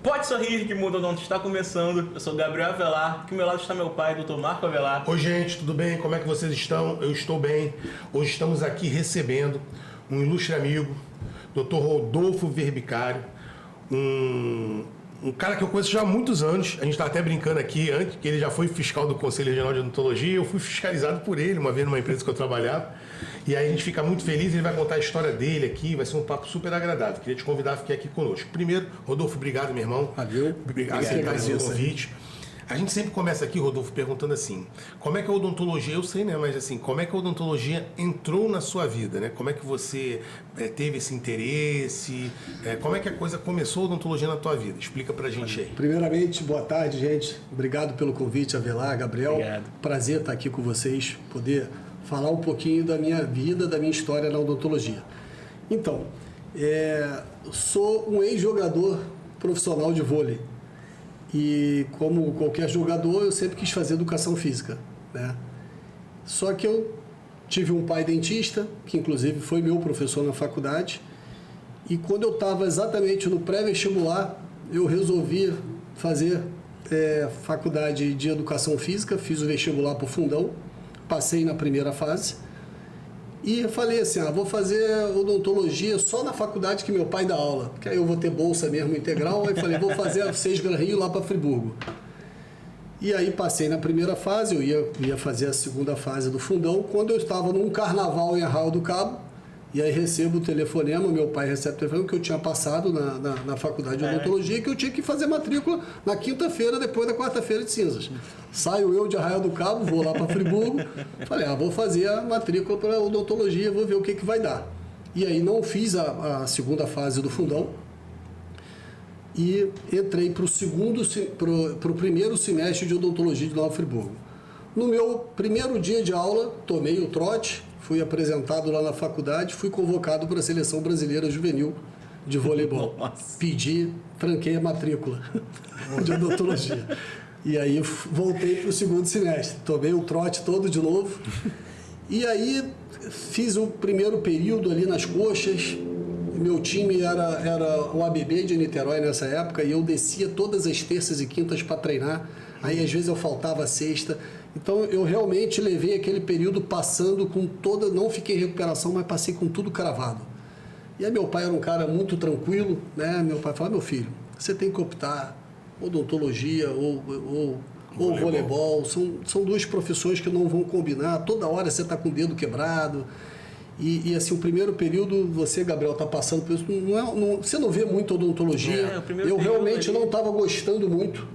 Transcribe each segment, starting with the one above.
Pode sorrir que Mundo Odonto está começando. Eu sou Gabriel Avelar, aqui ao meu lado está meu pai, Dr. Marco Avelar. Oi gente, tudo bem? Como é que vocês estão? Eu estou bem. Hoje estamos aqui recebendo um ilustre amigo, Dr. Rodolfo Verbicário, um cara que eu conheço já há muitos anos. A gente está até brincando aqui antes, que ele já foi fiscal do Conselho Regional de Odontologia. Eu fui fiscalizado por ele uma vez numa empresa que eu trabalhava. E aí a gente fica muito feliz, ele vai contar a história dele aqui, vai ser um papo super agradável. Queria te convidar a ficar aqui conosco. Primeiro, Rodolfo, obrigado, meu irmão. Valeu. Obrigado por aceitar esse convite. A gente sempre começa aqui, Rodolfo, perguntando assim, como é que a odontologia, eu sei, né, mas assim, como é que a odontologia entrou na sua vida, né? Como é que você teve esse interesse, como é que a coisa começou a odontologia na tua vida? Explica pra gente aí. Primeiramente, boa tarde, gente. Obrigado pelo convite, Avelar, Gabriel. Obrigado. Prazer estar aqui com vocês, poder falar um pouquinho da minha vida, da minha história na odontologia. Então, sou um ex-jogador profissional de vôlei. E como qualquer jogador, eu sempre quis fazer educação física, né? Só que eu tive um pai dentista, que inclusive foi meu professor na faculdade, e quando eu estava exatamente no pré-vestibular, eu resolvi fazer faculdade de educação física, fiz o vestibular para o Fundão, passei na primeira fase, e falei assim, vou fazer odontologia só na faculdade que meu pai dá aula, porque aí eu vou ter bolsa mesmo integral. Aí falei, vou fazer 6 Gran Rio lá para Friburgo. E aí passei na primeira fase, eu ia fazer a segunda fase do Fundão, quando eu estava num carnaval em Arraial do Cabo, e aí recebo o telefonema, meu pai recebe o telefonema que eu tinha passado na faculdade de odontologia, que eu tinha que fazer matrícula na quinta-feira, depois da quarta-feira de cinzas. Saio eu de Arraial do Cabo, vou lá para Friburgo, falei, vou fazer a matrícula para odontologia, vou ver o que vai dar. E aí não fiz a segunda fase do Fundão e entrei para o primeiro semestre de odontologia de Nova Friburgo. No meu primeiro dia de aula, tomei o trote, fui apresentado lá na faculdade, fui convocado para a Seleção Brasileira Juvenil de Voleibol. Nossa. Tranquei a matrícula de odontologia. E aí voltei para o segundo semestre, tomei o trote todo de novo. E aí fiz o primeiro período ali nas coxas. Meu time era o ABB de Niterói nessa época, e eu descia todas as terças e quintas para treinar. Aí às vezes eu faltava a sexta. Então eu realmente levei aquele período passando com toda, não fiquei em recuperação, mas passei com tudo cravado. E aí meu pai era um cara muito tranquilo, né? Meu pai falava, meu filho, você tem que optar odontologia ou voleibol. São duas profissões que não vão combinar, toda hora você está com o dedo quebrado. E assim, o primeiro período, você, Gabriel, está passando por isso, você não vê muito odontologia. Eu realmente não estava gostando muito.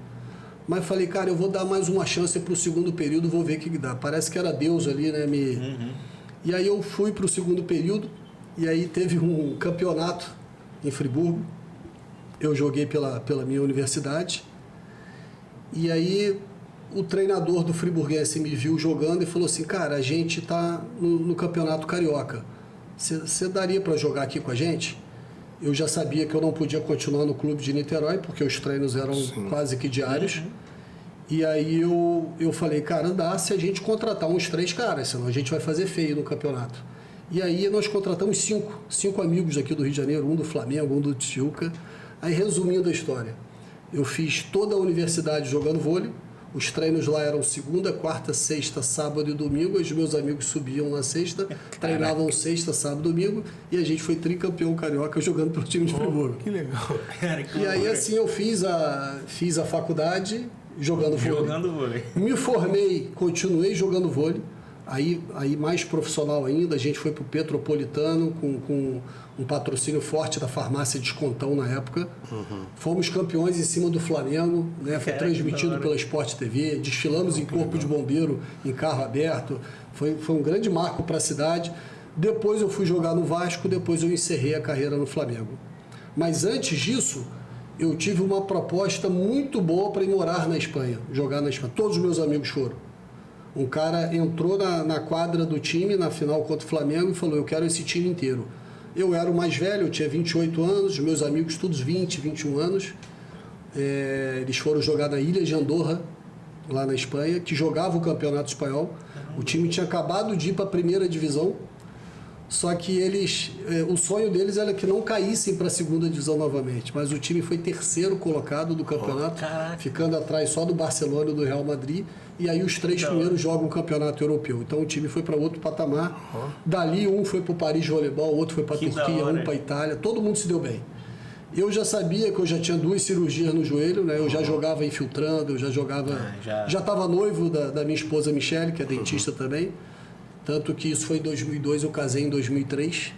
Mas falei, cara, eu vou dar mais uma chance para o segundo período, vou ver o que dá. Parece que era Deus ali, né? E aí eu fui para o segundo período, e aí teve um campeonato em Friburgo. Eu joguei pela minha universidade. E aí o treinador do friburguense me viu jogando e falou assim, cara, a gente está no campeonato carioca. Você daria para jogar aqui com a gente? Eu já sabia que eu não podia continuar no clube de Niterói, porque os treinos eram quase que diários. E aí eu falei, cara, dá se a gente contratar uns 3 caras, senão a gente vai fazer feio no campeonato. E aí nós contratamos 5 amigos aqui do Rio de Janeiro, um do Flamengo, um do Tijuca. Aí, resumindo a história, eu fiz toda a universidade jogando vôlei. Os treinos lá eram segunda, quarta, sexta, sábado e domingo. Os meus amigos subiam na sexta, treinavam sexta, sábado e domingo. E a gente foi tricampeão carioca jogando pelo time de Friburgo. Que legal. E aí assim eu fiz a faculdade jogando vôlei. Me formei, continuei jogando vôlei. Aí mais profissional ainda, a gente foi para o Petropolitano com um patrocínio forte da farmácia Descontão na época. Fomos campeões em cima do Flamengo, né? Foi transmitido pela Sport TV, desfilamos em corpo de bombeiro, em carro aberto. Foi um grande marco para a cidade. Depois eu fui jogar no Vasco, depois eu encerrei a carreira no Flamengo. Mas antes disso, eu tive uma proposta muito boa para ir morar na Espanha, jogar na Espanha. Todos os meus amigos foram. Um cara entrou na quadra do time, na final contra o Flamengo, e falou, eu quero esse time inteiro. Eu era o mais velho, eu tinha 28 anos, meus amigos todos 20, 21 anos. Eles foram jogar na ilha de Andorra, lá na Espanha, que jogava o Campeonato Espanhol. O time tinha acabado de ir para a primeira divisão. Só que eles, o sonho deles era que não caíssem para a segunda divisão novamente. Mas o time foi terceiro colocado do campeonato, ficando atrás só do Barcelona e do Real Madrid. E aí os 3 primeiros jogam o campeonato europeu. Então o time foi para outro patamar. Dali um foi para o Paris Voleibol, outro foi para a Turquia, um para a Itália. Todo mundo se deu bem. Eu já sabia que eu já tinha 2 cirurgias no joelho, né? Eu já jogava infiltrando, eu já jogava... Já estava noivo da minha esposa Michele, que é dentista também. Tanto que isso foi em 2002, eu casei em 2003.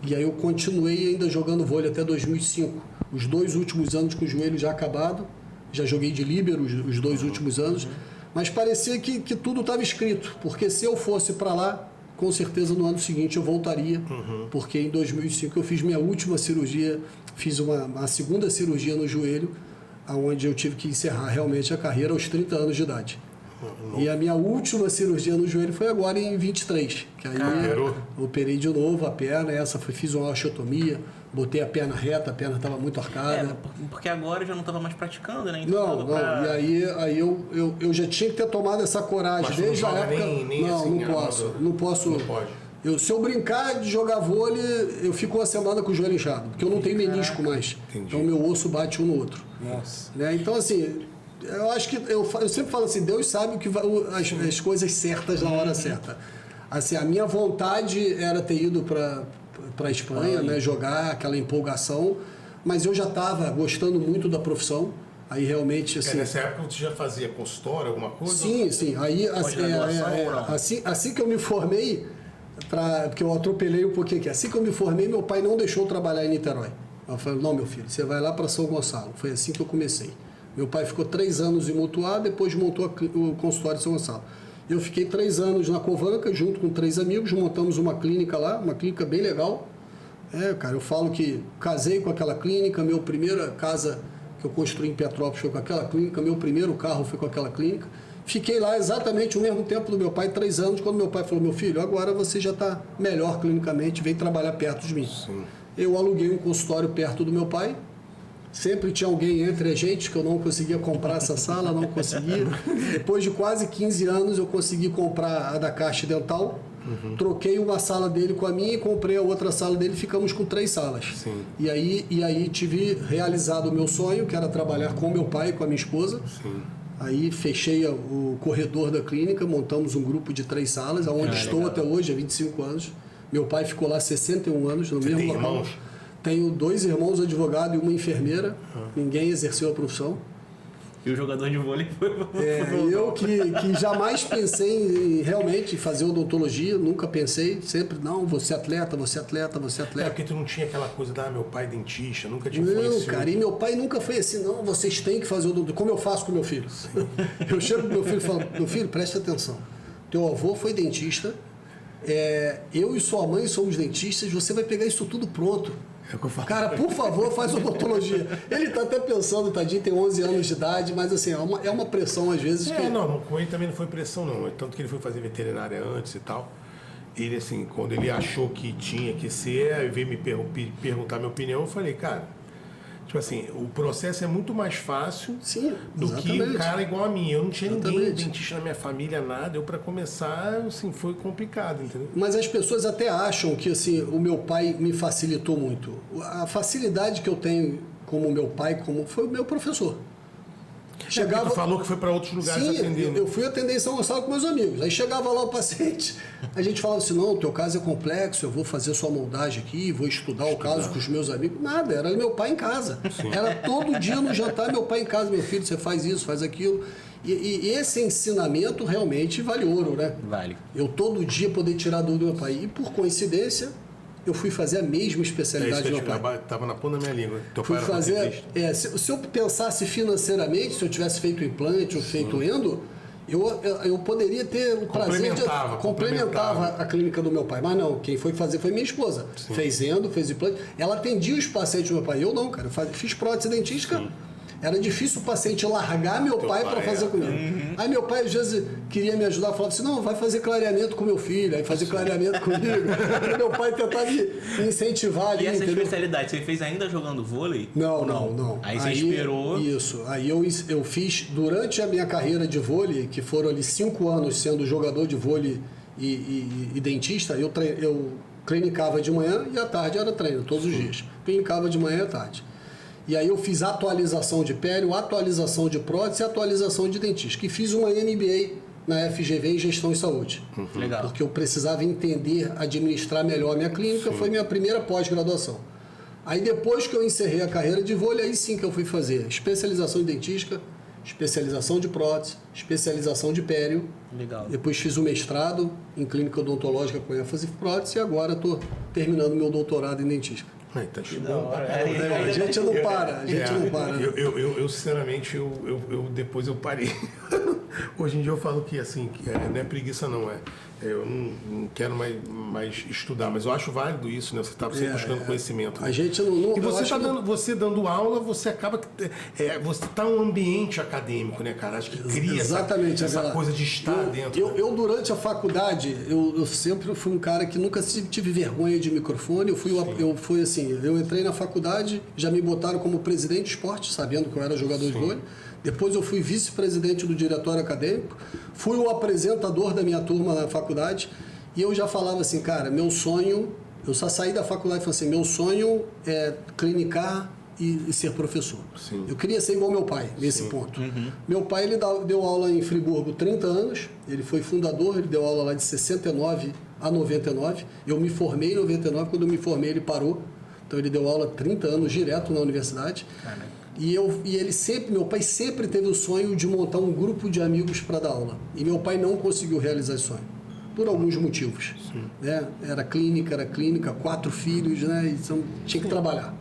E aí eu continuei ainda jogando vôlei até 2005. Os 2 últimos anos com o joelho já acabado. Já joguei de líbero os 2 últimos anos. Mas parecia que tudo estava escrito. Porque se eu fosse para lá, com certeza no ano seguinte eu voltaria. Porque em 2005 eu fiz minha última cirurgia. Fiz uma segunda cirurgia no joelho, onde eu tive que encerrar realmente a carreira aos 30 anos de idade. E a minha última cirurgia no joelho foi agora em 23, que aí eu operei de novo a perna, fiz uma osteotomia, botei a perna reta, a perna estava muito arcada. Porque agora eu já não estava mais praticando, né? Então e aí eu já tinha que ter tomado essa coragem. Mas desde a época. Não posso. Se eu brincar de jogar vôlei, eu fico uma semana com o joelho inchado, porque eu não tenho menisco mais. Entendi. Então meu osso bate um no outro. Nossa. Né? Então, assim, eu acho que eu sempre falo assim, Deus sabe as coisas certas na hora certa. Assim, a minha vontade era ter ido para a Espanha, né, jogar aquela empolgação, mas eu já estava gostando muito da profissão. Aí realmente, assim... nessa época você já fazia consultório, alguma coisa? Sim. Aí, assim que eu me formei, porque eu atropelei um pouquinho aqui. Assim que eu me formei, meu pai não deixou eu trabalhar em Niterói. Eu falei, não, meu filho, você vai lá para São Gonçalo. Foi assim que eu comecei. Meu pai ficou 3 anos em Mutuá, depois montou o consultório de São Gonçalo. Eu fiquei 3 anos na Covanca, junto com 3 amigos, montamos uma clínica lá, uma clínica bem legal. Cara, eu falo que casei com aquela clínica, minha primeira casa que eu construí em Petrópolis foi com aquela clínica, meu primeiro carro foi com aquela clínica. Fiquei lá exatamente o mesmo tempo do meu pai, 3 anos, quando meu pai falou, meu filho, agora você já está melhor clinicamente, vem trabalhar perto de mim. Sim. Eu aluguei um consultório perto do meu pai, sempre tinha alguém entre a gente que eu não conseguia comprar essa sala, não conseguia. Depois de quase 15 anos eu consegui comprar a da Caixa Dental, troquei uma sala dele com a minha e comprei a outra sala dele, ficamos com 3 salas. Sim. E aí tive realizado o meu sonho, que era trabalhar com meu pai e com a minha esposa. Sim. Aí fechei o corredor da clínica, montamos um grupo de 3 salas, onde estou até hoje, há 25 anos. Meu pai ficou lá 61 anos, no mesmo local. Irmãos? Tenho 2 irmãos advogados e uma enfermeira. Ninguém exerceu a profissão. E o jogador de vôlei foi... eu que jamais pensei em realmente fazer odontologia, nunca pensei, sempre, não, você atleta. Porque tu não tinha aquela coisa meu pai dentista, nunca te influenciou. Não, cara, e meu pai nunca foi assim, não, vocês têm que fazer odontologia, como eu faço com meu filho. Eu chego pro meu filho e falo, meu filho, presta atenção, teu avô foi dentista, eu e sua mãe somos dentistas, você vai pegar isso tudo pronto. Cara, por favor, faz odontologia. Ele tá até pensando, tadinho, tem 11 anos de idade, mas assim, é uma pressão às vezes. Não, com ele também não foi pressão não, tanto que ele foi fazer veterinária antes e tal. Ele assim, quando ele achou que tinha que ser, aí veio me perguntar minha opinião, eu falei, cara, tipo assim, o processo é muito mais fácil do que um cara igual a mim. Eu não tinha ninguém dentista na minha família, nada. Eu, para começar, assim, foi complicado, entendeu? Mas as pessoas até acham que, assim, o meu pai me facilitou muito. A facilidade que eu tenho como meu pai, foi o meu professor. Chegava... Tu falou que foi para outros lugares atendendo. Eu fui atender em São Gonçalo com meus amigos. Aí chegava lá o paciente, a gente falava assim, não, o teu caso é complexo, eu vou fazer sua moldagem aqui, vou estudar o caso com os meus amigos. Nada, era meu pai em casa. Era todo dia no jantar, meu pai em casa, meu filho, você faz isso, faz aquilo. E esse ensinamento realmente vale ouro, né? Vale. Eu todo dia poder tirar dúvida do meu pai. E por coincidência, eu fui fazer a mesma especialidade do meu pai. Estava na ponta da minha língua. Fui fazer. Se eu pensasse financeiramente, se eu tivesse feito implante ou feito endo, eu poderia ter o prazer de complementava a clínica do meu pai. Mas não, quem foi fazer foi minha esposa. Sim. Fez endo, fez implante. Ela atendia os pacientes do meu pai. Eu não, cara. Fiz prótese dentística. Sim. Era difícil o paciente largar meu pai para fazer comigo. Aí meu pai às vezes queria me ajudar, falava assim, não, vai fazer clareamento com meu filho, aí fazer clareamento comigo. Aí meu pai tentava me incentivar ali. E essa especialidade, você fez ainda jogando vôlei? Não. Aí você esperou... Isso. Aí eu fiz, durante a minha carreira de vôlei, que foram ali 5 anos sendo jogador de vôlei e dentista, eu clinicava de manhã e à tarde era treino, todos os dias. Clinicava de manhã e à tarde. E aí eu fiz atualização de pério, atualização de prótese e atualização de dentística. E fiz uma MBA na FGV em Gestão e Saúde. Legal. Porque eu precisava entender, administrar melhor a minha clínica, foi minha primeira pós-graduação. Aí depois que eu encerrei a carreira de vôlei, aí sim que eu fui fazer especialização em dentística, especialização de prótese, especialização de pério. Legal. Depois fiz o mestrado em clínica odontológica com ênfase em prótese e agora estou terminando meu doutorado em dentística. Tá A gente não para, a gente não para. Eu sinceramente, depois eu parei. Hoje em dia eu falo que assim, não é preguiça não, eu não quero mais estudar, mas eu acho válido isso, né? Você está sempre buscando conhecimento. Né? A gente não... E você dando aula, você acaba que... você está um ambiente acadêmico, né, cara? Acho que cria essa coisa de estar dentro. Eu, durante a faculdade, eu sempre fui um cara que nunca tive vergonha de microfone. Eu entrei na faculdade, já me botaram como presidente de esporte, sabendo que eu era jogador de vôlei. Depois eu fui vice-presidente do diretório acadêmico, fui o apresentador da minha turma na faculdade e eu já falava assim, cara, meu sonho, eu só saí da faculdade e falei assim, meu sonho é clinicar e ser professor. Sim. Eu queria ser igual meu pai, nesse ponto. Meu pai, ele deu aula em Friburgo 30 anos, ele foi fundador, ele deu aula lá de 69 a 99, eu me formei em 99, quando eu me formei ele parou, então ele deu aula 30 anos direto na universidade. Meu pai sempre teve o sonho de montar um grupo de amigos para dar aula. E meu pai não conseguiu realizar esse sonho, por alguns motivos. Né? Era clínica, 4 filhos, né? Então tinha que trabalhar.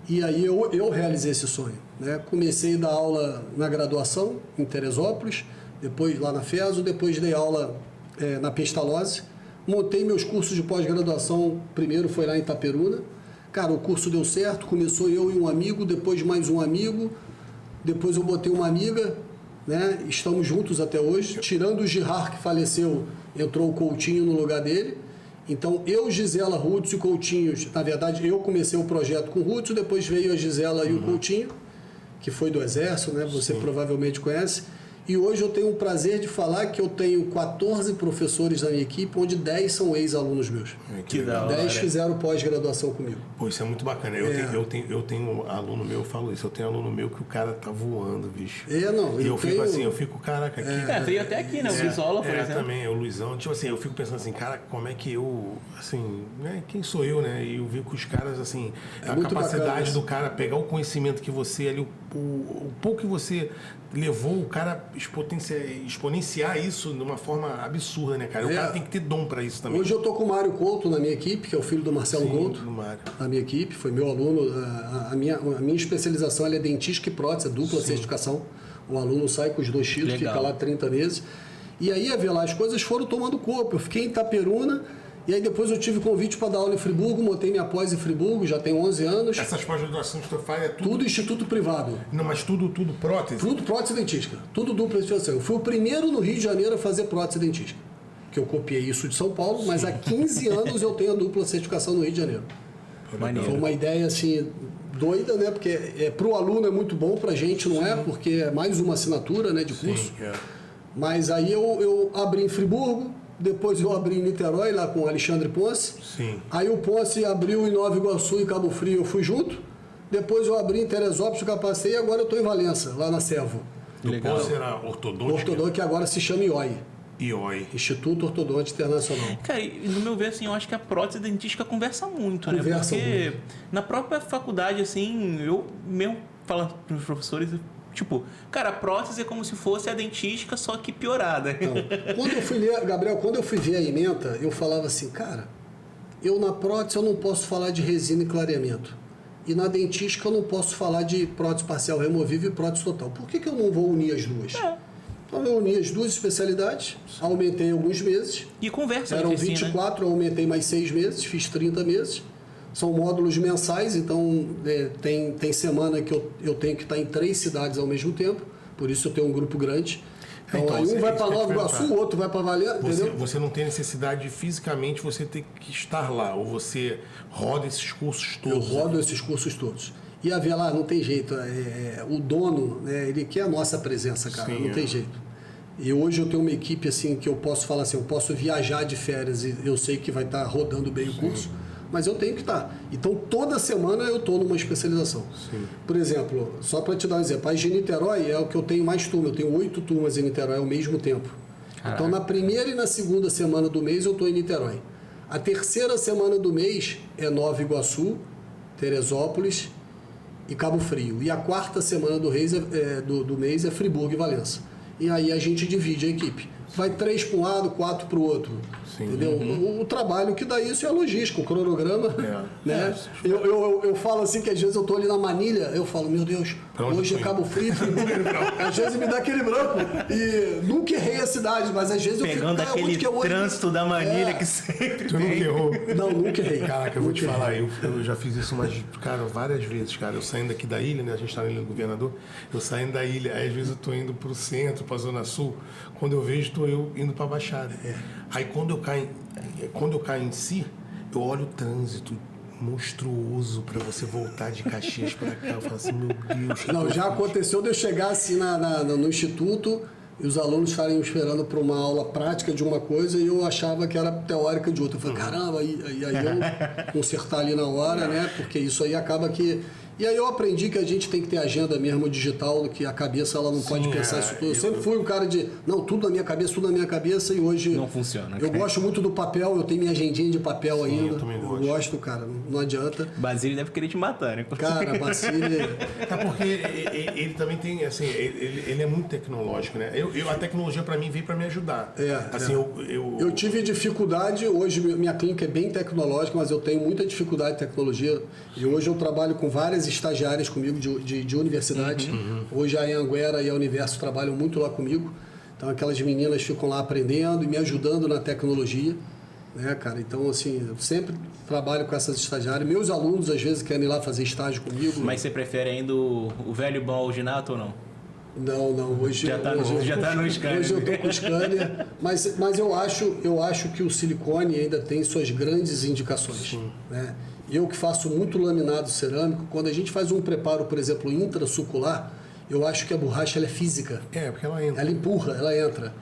E aí eu realizei esse sonho. Né? Comecei a dar aula na graduação, em Teresópolis, depois lá na FESO, depois dei aula na Pestalozzi. Montei meus cursos de pós-graduação, primeiro foi lá em Itaperuna. Cara, o curso deu certo, começou eu e um amigo, depois mais um amigo, depois eu botei uma amiga, né? Estamos juntos até hoje. Tirando o Girard, que faleceu, entrou o Coutinho no lugar dele. Então, eu, Gisela, Rutz e o Coutinho, na verdade, eu comecei o projeto com o Rutz, depois veio a Gisela e o Coutinho, que foi do Exército, né? Você provavelmente conhece. E hoje eu tenho o prazer de falar que eu tenho 14 professores na minha equipe, onde 10 são ex-alunos meus. Que da hora. 10 fizeram pós-graduação comigo. Pô, isso é muito bacana. Eu tenho aluno meu, eu falo isso, eu tenho aluno meu que o cara tá voando, bicho. E eu fico assim, caraca, aqui. Veio até aqui, né? O Luizola, por exemplo. Também, o Luizão. Tipo assim, eu fico pensando assim, cara, como é que eu, assim, né? Quem sou eu, né? E eu vi que os caras, assim, a capacidade do cara pegar o conhecimento que você ali, o pouco que você levou o cara exponenciar isso de uma forma absurda, né, cara? O cara tem que ter dom para isso também. Hoje eu tô com o Mário Couto na minha equipe, que é o filho do Marcelo Couto. Na minha equipe, foi meu aluno. A minha especialização é dentística e prótese, dupla certificação. O aluno sai com os 2 títulos, fica lá 30 meses. E aí, as coisas foram tomando corpo. Eu fiquei em Itaperuna. E aí depois eu tive convite para dar aula em Friburgo, montei minha pós em Friburgo, já tem 11 anos. Essas pós-graduações que tu faz tudo instituto privado. Não, mas tudo prótese? Tudo prótese dentística, tudo dupla certificação. Eu fui o primeiro no Rio de Janeiro a fazer prótese dentística, que eu copiei isso de São Paulo, mas há 15 anos eu tenho a dupla certificação no Rio de Janeiro. Maneiro. Foi uma ideia assim doida, né? Porque para o aluno é muito bom, para a gente não é, porque é mais uma assinatura, né, de curso. Mas aí eu abri em Friburgo. Depois eu abri em Niterói, lá com o Alexandre Ponce. Aí o Ponce abriu em Nova Iguaçu e Cabo Frio, eu fui junto. Depois eu abri em Teresópolis, eu capacei e agora eu estou em Valença, lá na Servo. O Ponce era ortodôntico? Ortodôntico, que agora se chama IOI. Instituto Ortodôntico Internacional. Cara, e no meu ver, assim, eu acho que a prótese dentística conversa muito, né? Porque na própria faculdade, assim, eu mesmo falando para os professores... Tipo, cara, a prótese é como se fosse a dentística, só que piorada. Então, quando eu fui ler, Gabriel, quando eu fui ver a ementa, eu falava assim, cara, eu na prótese eu não posso falar de resina e clareamento. E na dentística eu não posso falar de prótese parcial removível e prótese total. Por que eu não vou unir as duas? Então eu uni as duas especialidades, aumentei alguns meses. E conversa. Eram 24, eu aumentei mais 6 meses, fiz 30 meses. São módulos mensais, então tem semana que eu tenho que estar em 3 cidades ao mesmo tempo, por isso eu tenho um grupo grande. Então aí um vai para Nova Iguaçu, o outro vai para Valença, entendeu? Você não tem necessidade de fisicamente você ter que estar lá, ou você roda esses cursos todos? Eu rodo esses cursos todos. E a Velar não tem jeito, o dono, ele quer a nossa presença, cara, não tem jeito. E hoje eu tenho uma equipe assim que eu posso falar assim, eu posso viajar de férias e eu sei que vai estar rodando bem o curso, mas eu tenho que estar. Então toda semana eu estou numa especialização. Sim. Por exemplo, só para te dar um exemplo, a de Niterói é o que eu tenho mais turma, eu tenho 8 turmas em Niterói ao mesmo tempo. Caraca. Então na primeira e na segunda semana do mês eu estou em Niterói. A terceira semana do mês é Nova Iguaçu, Teresópolis e Cabo Frio. E a quarta semana do mês é Friburgo e Valença. E aí a gente divide a equipe. Vai 3 para um lado, 4 para o outro. Sim. Entendeu? O trabalho que dá isso é a logística, o cronograma. Né? Eu falo assim que às vezes eu estou ali na manilha, eu falo, meu Deus, hoje é Cabo Frio, às vezes me dá aquele branco. E nunca errei a cidade, mas às vezes eu fico... Pegando aquele trânsito da manilha que sempre Tu nunca errou? Não, nunca errei. Caraca, eu vou te falar, eu já fiz isso várias vezes, cara. Eu saindo aqui da ilha, né? A gente está na Ilha do Governador, eu saindo da ilha, aí às vezes eu estou indo para o centro, para a Zona Sul, quando eu vejo, estou eu indo para a Baixada. Aí quando eu caio em si, eu olho o trânsito monstruoso para você voltar de Caxias para cá. Eu falo assim, meu Deus. Não, já aconteceu de eu chegar assim no instituto e os alunos estarem esperando para uma aula prática de uma coisa e eu achava que era teórica de outra. Eu falei, caramba, aí eu consertar ali na hora, né? Porque isso aí acaba que... E aí eu aprendi que a gente tem que ter agenda mesmo digital, que a cabeça ela não pode pensar isso tudo. Eu sempre fui um cara de, não, tudo na minha cabeça, e hoje... Não funciona. Eu gosto muito do papel, eu tenho minha agendinha de papel ainda. Eu também gosto. Eu gosto, cara, não adianta. Basílio deve querer te matar, né? Cara, Basílio... É porque ele também tem, assim, ele é muito tecnológico, né? A tecnologia para mim veio para me ajudar. Eu tive dificuldade, hoje minha clínica é bem tecnológica, mas eu tenho muita dificuldade em tecnologia. E hoje eu trabalho com várias estagiárias comigo de universidade. Hoje a Anhanguera e a Universo trabalham muito lá comigo. Então aquelas meninas ficam lá aprendendo e me ajudando na tecnologia, né, cara? Então, assim, eu sempre trabalho com essas estagiárias. Meus alunos, às vezes, querem ir lá fazer estágio comigo. Mas você prefere ainda o velho bom alginato ou não? Não, hoje... Já está no scanner. Hoje eu estou com o scanner, mas eu acho que o silicone ainda tem suas grandes indicações, né? Eu que faço muito laminado cerâmico, quando a gente faz um preparo, por exemplo, intrasucular, eu acho que a borracha ela é física. Porque ela entra. Ela empurra, ela entra.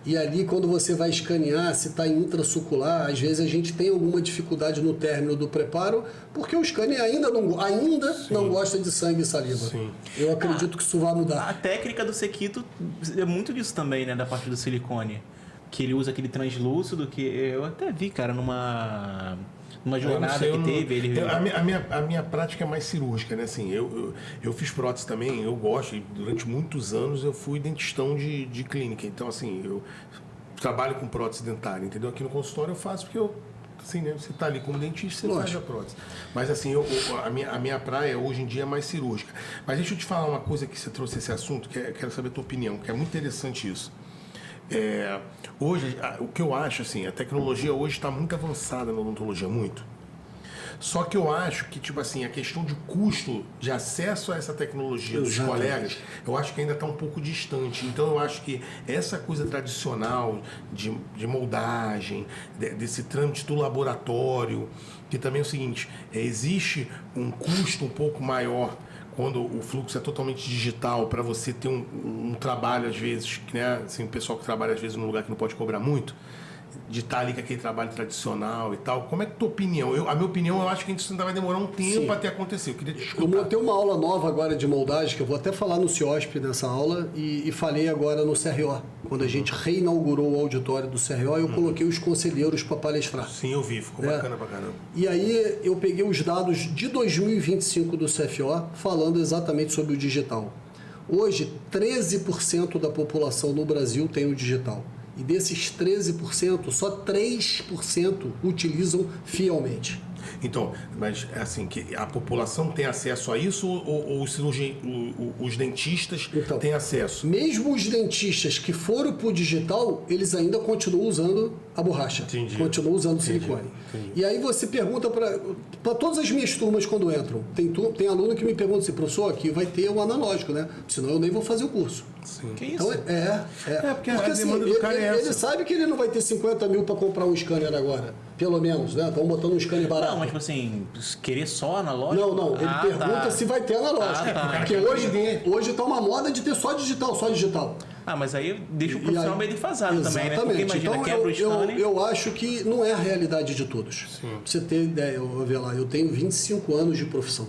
E ali, quando você vai escanear, se está em intrasucular, às vezes a gente tem alguma dificuldade no término do preparo, porque o scanner ainda não gosta de sangue e saliva. Sim. Eu acredito que isso vai mudar. A técnica do Sequito é muito disso também, né, da parte do silicone. Que ele usa aquele translúcido, que eu até vi, cara, numa jornada teve. A minha prática é mais cirúrgica, né? Assim, eu fiz prótese também, eu gosto, e durante muitos anos eu fui dentistão de clínica. Então, assim, eu trabalho com prótese dentária, entendeu? Aqui no consultório eu faço porque assim, né? Você está ali como dentista, você faz a prótese. Mas, assim, a minha praia hoje em dia é mais cirúrgica. Mas deixa eu te falar uma coisa que você trouxe esse assunto, que quero saber a tua opinião, que é muito interessante isso. Hoje, o que eu acho, assim, a tecnologia hoje está muito avançada na odontologia, muito. Só que eu acho que, tipo assim, a questão de custo de acesso a essa tecnologia dos colegas, eu acho que ainda está um pouco distante. Então, eu acho que essa coisa tradicional de moldagem, desse trâmite do laboratório, que também é o seguinte, existe um custo um pouco maior quando o fluxo é totalmente digital, para você ter um trabalho, às vezes, né? Assim, o pessoal que trabalha, às vezes, num lugar que não pode cobrar muito, de estar ali com aquele trabalho tradicional e tal. Como é que é a tua opinião? A minha opinião, eu acho que isso ainda vai demorar um tempo até acontecer. Eu queria te escutar. Eu montei uma aula nova agora de moldagem, que eu vou até falar no CIOSP nessa aula, e falei agora no CRO. Quando a gente reinaugurou o auditório do CRO, eu coloquei os conselheiros para palestrar. Sim, eu vi. Ficou bacana pra caramba. E aí eu peguei os dados de 2025 do CFO, falando exatamente sobre o digital. Hoje, 13% da população no Brasil tem o digital. E desses 13%, só 3% utilizam fielmente. Então, mas assim, que a população tem acesso a isso ou os dentistas têm acesso? Mesmo os dentistas que foram para o digital, eles ainda continuam usando a borracha. Entendi. Continuam usando silicone. Entendi. E aí você pergunta para todas as minhas turmas quando entram. Tem aluno que me pergunta assim, professor, aqui vai ter o analógico, né? Senão eu nem vou fazer o curso. Sim. Que isso? Então, porque a demanda do cara é essa. Ele sabe que ele não vai ter 50 mil para comprar um scanner agora. Pelo menos, né? Estão botando um scanner barato. Não, mas tipo assim, querer só analógico? Não. Ele pergunta se vai ter analógico. Porque hoje tá uma moda de ter só digital. Ah, mas aí deixa o profissional meio defasado também, né? Exatamente. Porque imagina, então, quebra o scanner. eu acho que não é a realidade de todos. Pra você ter ideia, eu vou ver lá, eu tenho 25 anos de profissão.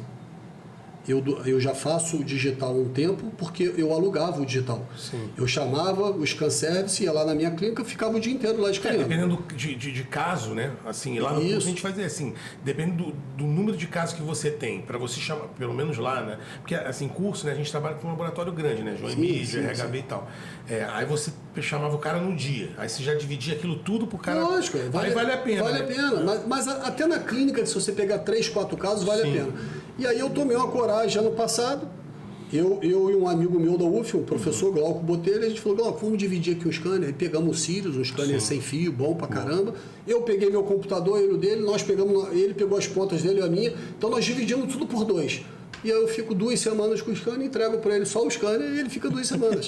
Eu já faço o digital há um tempo porque eu alugava o digital. Sim. Eu chamava o scan service, ia lá na minha clínica, ficava o dia inteiro lá escaneando. Dependendo de caso, né? Assim, lá no curso a gente fazia assim, depende do número de casos que você tem, para você chamar, pelo menos lá, né? Porque, assim, curso, né? A gente trabalha com um laboratório grande, né? João Emílio, RHB e tal. Aí você chamava o cara no dia, aí você já dividia aquilo tudo pro cara. Lógico, aí vale a pena. Vale a pena, mas até na clínica, se você pegar 3, 4 casos, vale a pena. E aí eu tomei uma coragem ano passado, eu e um amigo meu da UF, o professor Glauco Botelho, a gente falou, Glauco, vamos dividir aqui o scanner. Aí pegamos o Sirius, um scanner sem fio, bom pra caramba. Eu peguei meu computador, ele o dele, ele pegou as pontas dele e a minha, então nós dividimos tudo por 2. E aí eu fico 2 semanas com o scanner, entrego para ele só o scanner e ele fica 2 semanas.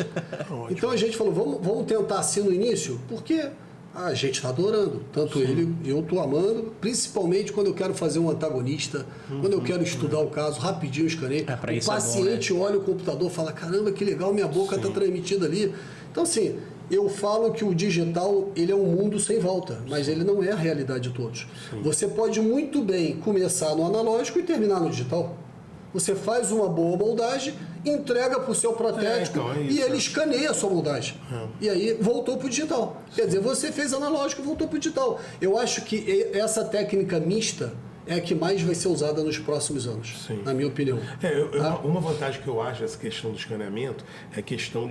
Então a gente falou, vamos tentar assim no início, porque a gente está adorando. Tanto ele, eu estou amando, principalmente quando eu quero fazer um antagonista, quando eu quero estudar o caso, rapidinho escaneio. O paciente olha o computador e fala, caramba, que legal, minha boca está transmitida ali. Então assim, eu falo que o digital ele é um mundo sem volta, mas ele não é a realidade de todos. Você pode muito bem começar no analógico e terminar no digital. Você faz uma boa moldagem, entrega para o seu protético e ele escaneia a sua moldagem. E aí voltou para o digital. Quer dizer, você fez analógico e voltou para o digital. Eu acho que essa técnica mista é a que mais vai ser usada nos próximos anos, na minha opinião. Uma vantagem que eu acho dessa questão do escaneamento é questão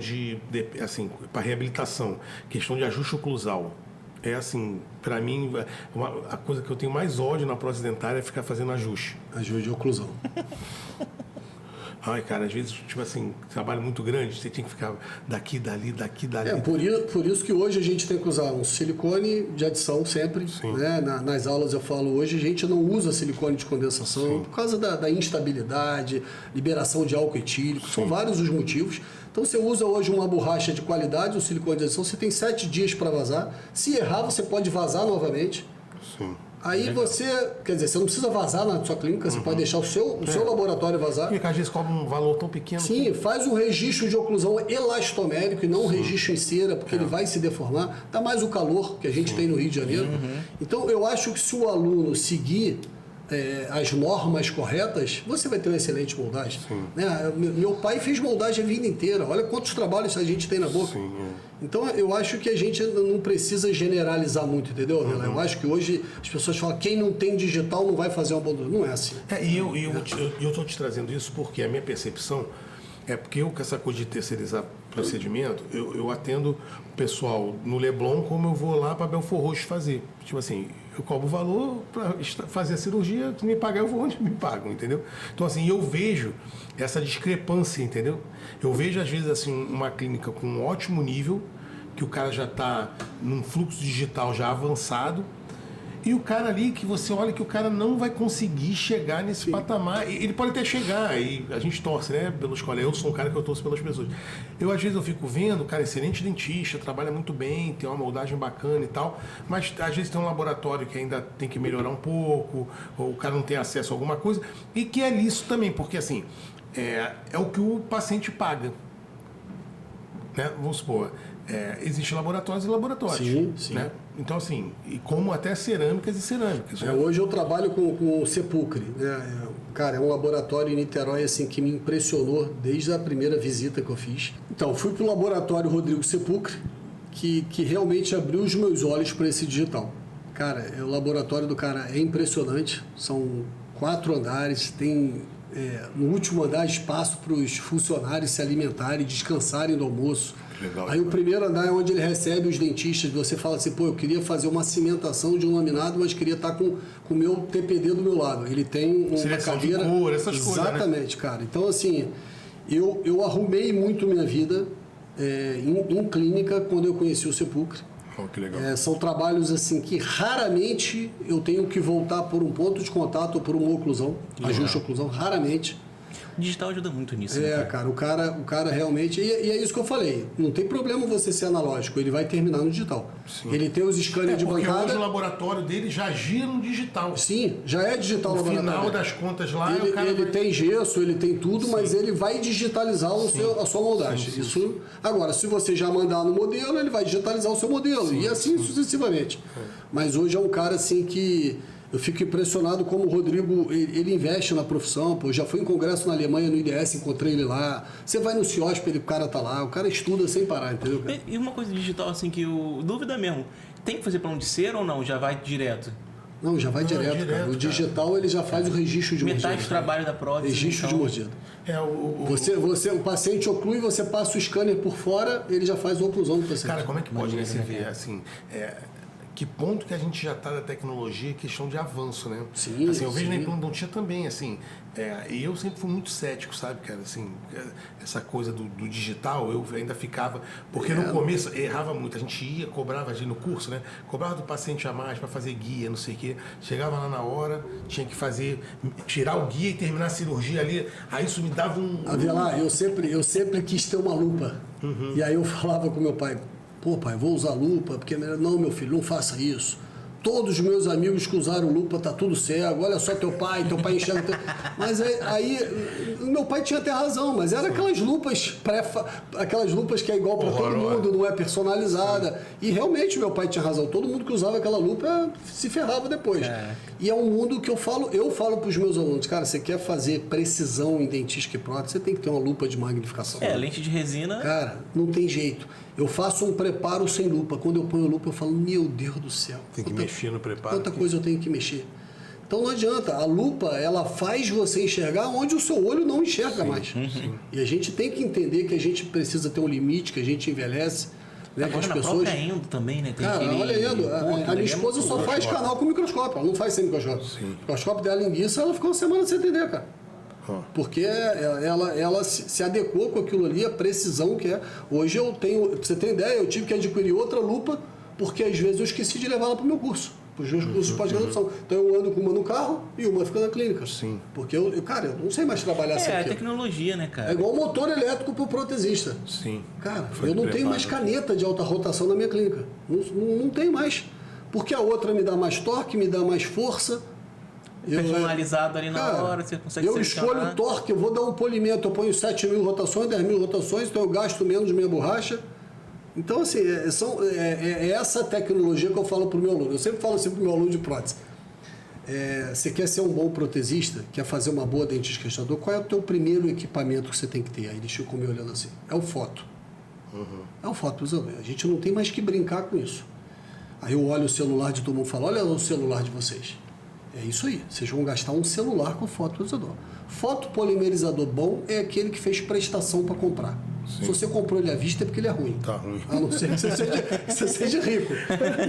assim, para reabilitação, questão de ajuste oclusal. É assim, para mim, a coisa que eu tenho mais ódio na prótese dentária é ficar fazendo ajuste. Ajuste de oclusão. Ai, cara, às vezes, tipo assim, trabalho muito grande, você tem que ficar daqui, dali. Por isso que hoje a gente tem que usar um silicone de adição sempre. Né? Nas aulas eu falo, hoje a gente não usa silicone de condensação por causa da instabilidade, liberação de álcool etílico, são vários os motivos. Então você usa hoje uma borracha de qualidade, um silicone de adição, você tem 7 dias para vazar. Se errar, você pode vazar novamente. Aí você, quer dizer, você não precisa vazar na sua clínica, você pode deixar o seu laboratório vazar. E às vezes cobra um valor tão pequeno. Sim, faz um registro de oclusão elastomérico e não um registro em cera, porque ele vai se deformar. Dá mais o calor que a gente tem no Rio de Janeiro. Então eu acho que se o aluno seguir as normas corretas, você vai ter uma excelente moldagem. Né? Meu pai fez moldagem a vida inteira. Olha quantos trabalhos a gente tem na boca. Então, eu acho que a gente não precisa generalizar muito, entendeu, Vila? Eu acho que hoje as pessoas falam quem não tem digital não vai fazer uma moldagem. Não é assim. E eu estou te trazendo isso porque a minha percepção é porque eu, com essa coisa de terceirizar procedimento, eu atendo o pessoal no Leblon como eu vou lá para Belfort Roxo fazer. Tipo assim, eu cobro o valor para fazer a cirurgia, tu me pagar, eu vou onde me pagam, entendeu? Então, assim, eu vejo essa discrepância, entendeu? Eu vejo, às vezes, assim, uma clínica com um ótimo nível, que o cara já está num fluxo digital já avançado, e o cara ali, que você olha que o cara não vai conseguir chegar nesse patamar. Ele pode até chegar, e a gente torce, né, pelos colegas. Eu sou um cara que eu torço pelas pessoas. Às vezes, eu fico vendo, cara, excelente dentista, trabalha muito bem, tem uma moldagem bacana e tal, mas às vezes tem um laboratório que ainda tem que melhorar um pouco, ou o cara não tem acesso a alguma coisa, e que é lícito também, porque assim, é o que o paciente paga. Né? Vamos supor, existem laboratórios e laboratórios. Sim. Né? Então, assim, e como até cerâmicas e cerâmicas. Hoje eu trabalho com o Sepulcre. Né? Cara, é um laboratório em Niterói assim, que me impressionou desde a primeira visita que eu fiz. Então, fui para o laboratório Rodrigo Sepulcre, que realmente abriu os meus olhos para esse digital. Cara, o laboratório do cara é impressionante. São 4 andares, tem... no último andar, espaço para os funcionários se alimentarem, descansarem do almoço. Legal. Aí o primeiro andar é onde ele recebe os dentistas. Você fala assim, pô, eu queria fazer uma cimentação de um laminado, mas queria estar com o meu TPD do meu lado. Ele tem uma cadeira... de cor, essas coisas, exatamente, né? Cara. Então, assim, eu arrumei muito minha vida em clínica quando eu conheci o Sepulcre. Oh, que legal. São trabalhos assim que raramente eu tenho que voltar por um ponto de contato ou por uma oclusão, ajuste oclusão, raramente. O digital ajuda muito nisso. Né, cara, o cara realmente... E é isso que eu falei. Não tem problema você ser analógico, ele vai terminar no digital. Sim. Ele tem os scanners de bancada... Porque hoje o laboratório dele já gira no digital. Sim, já é digital no final das contas lá... Ele tem gesso, ele tem tudo, sim, mas ele vai digitalizar a sua moldagem. Sim, sim. Isso, agora, se você já mandar no modelo, ele vai digitalizar o seu modelo. Sim, e assim sucessivamente. Mas hoje é um cara assim que... Eu fico impressionado como o Rodrigo, ele investe na profissão. Pô, já fui em congresso na Alemanha, no IDS, encontrei ele lá. Você vai no CIOSP, o cara tá lá. O cara estuda sem parar, entendeu? Cara? E uma coisa digital, assim, que dúvida mesmo. Tem que fazer plano de cera ou não? Já vai direto? Não, já vai direto, cara. O digital, ele já faz o registro de mordida. Metade do trabalho da prótese. Registro de mordida. O paciente oclui, você passa o scanner por fora, ele já faz a oclusão do paciente. Cara, como é que pode você ver, assim... que ponto que a gente já está da tecnologia, questão de avanço, né? Sim, assim, eu vejo na endodontia também, assim, e eu sempre fui muito cético, sabe, cara, assim, essa coisa do digital, eu ainda ficava, porque no começo errava muito, a gente ia, cobrava no curso, né? Cobrava do paciente a mais para fazer guia, não sei o quê, chegava lá na hora, tinha que tirar o guia e terminar a cirurgia ali, aí isso me dava Avelar, eu sempre quis ter uma lupa, e aí eu falava com meu pai, pô, pai, vou usar lupa, porque... Não, meu filho, não faça isso. Todos os meus amigos que usaram lupa, tá tudo cego. Olha só teu pai enxerga... Mas aí, meu pai tinha até razão, mas era aquelas lupas aquelas lupas que é igual para todo mundo, não é personalizada. E realmente meu pai tinha razão. Todo mundo que usava aquela lupa se ferrava depois. E é um mundo que eu falo para os meus alunos, cara, você quer fazer precisão em dentística e prótese, você tem que ter uma lupa de magnificação. Lente de resina... Cara, não tem jeito. Eu faço um preparo sem lupa. Quando eu ponho lupa, eu falo, meu Deus do céu. Tem que mexer no preparo. Quanta coisa eu tenho que mexer. Então não adianta. A lupa, ela faz você enxergar onde o seu olho não enxerga mais. Sim. E a gente tem que entender que a gente precisa ter um limite, que a gente envelhece. Né, agora, que as pessoas... endo também, né? Tem olha endo. A minha esposa só faz canal com microscópio. Ela não faz sem microscópio. Sim. O microscópio dela linguiça, ela ficou uma semana sem entender, cara. Porque ela se adequou com aquilo ali, a precisão que é. Hoje eu tenho, pra você ter ideia, eu tive que adquirir outra lupa, porque às vezes eu esqueci de levá-la para o meu curso, para os meus cursos de pós-graduação. Então eu ando com uma no carro e uma fica na clínica. Sim. Porque eu não sei mais trabalhar sem aquilo. É tecnologia, né, cara? É igual motor elétrico para o protesista. Sim. Cara, eu não tenho mais caneta de alta rotação na minha clínica. Não tenho mais. Porque a outra me dá mais torque, me dá mais força. Personalizado ali na hora, você consegue selecionar. Escolho o torque, eu vou dar um polimento, eu ponho 7.000 rotações, 10.000 rotações, então eu gasto menos minha borracha. Então, assim, é essa tecnologia que eu falo para o meu aluno. Eu sempre falo assim para o meu aluno de prótese. Você quer ser um bom protesista, quer fazer uma boa dentística restaurador, qual é o teu primeiro equipamento que você tem que ter? Aí eles ficam me olhando assim. É o foto. É o foto. A gente não tem mais que brincar com isso. Aí eu olho o celular de todo mundo e falo, olha o celular de vocês. É isso aí, vocês vão gastar um celular com fotopolimerizador. Fotopolimerizador bom é aquele que fez prestação para comprar. Sim. Se você comprou ele à vista é porque ele é ruim. Tá ruim. A não ser que você seja rico.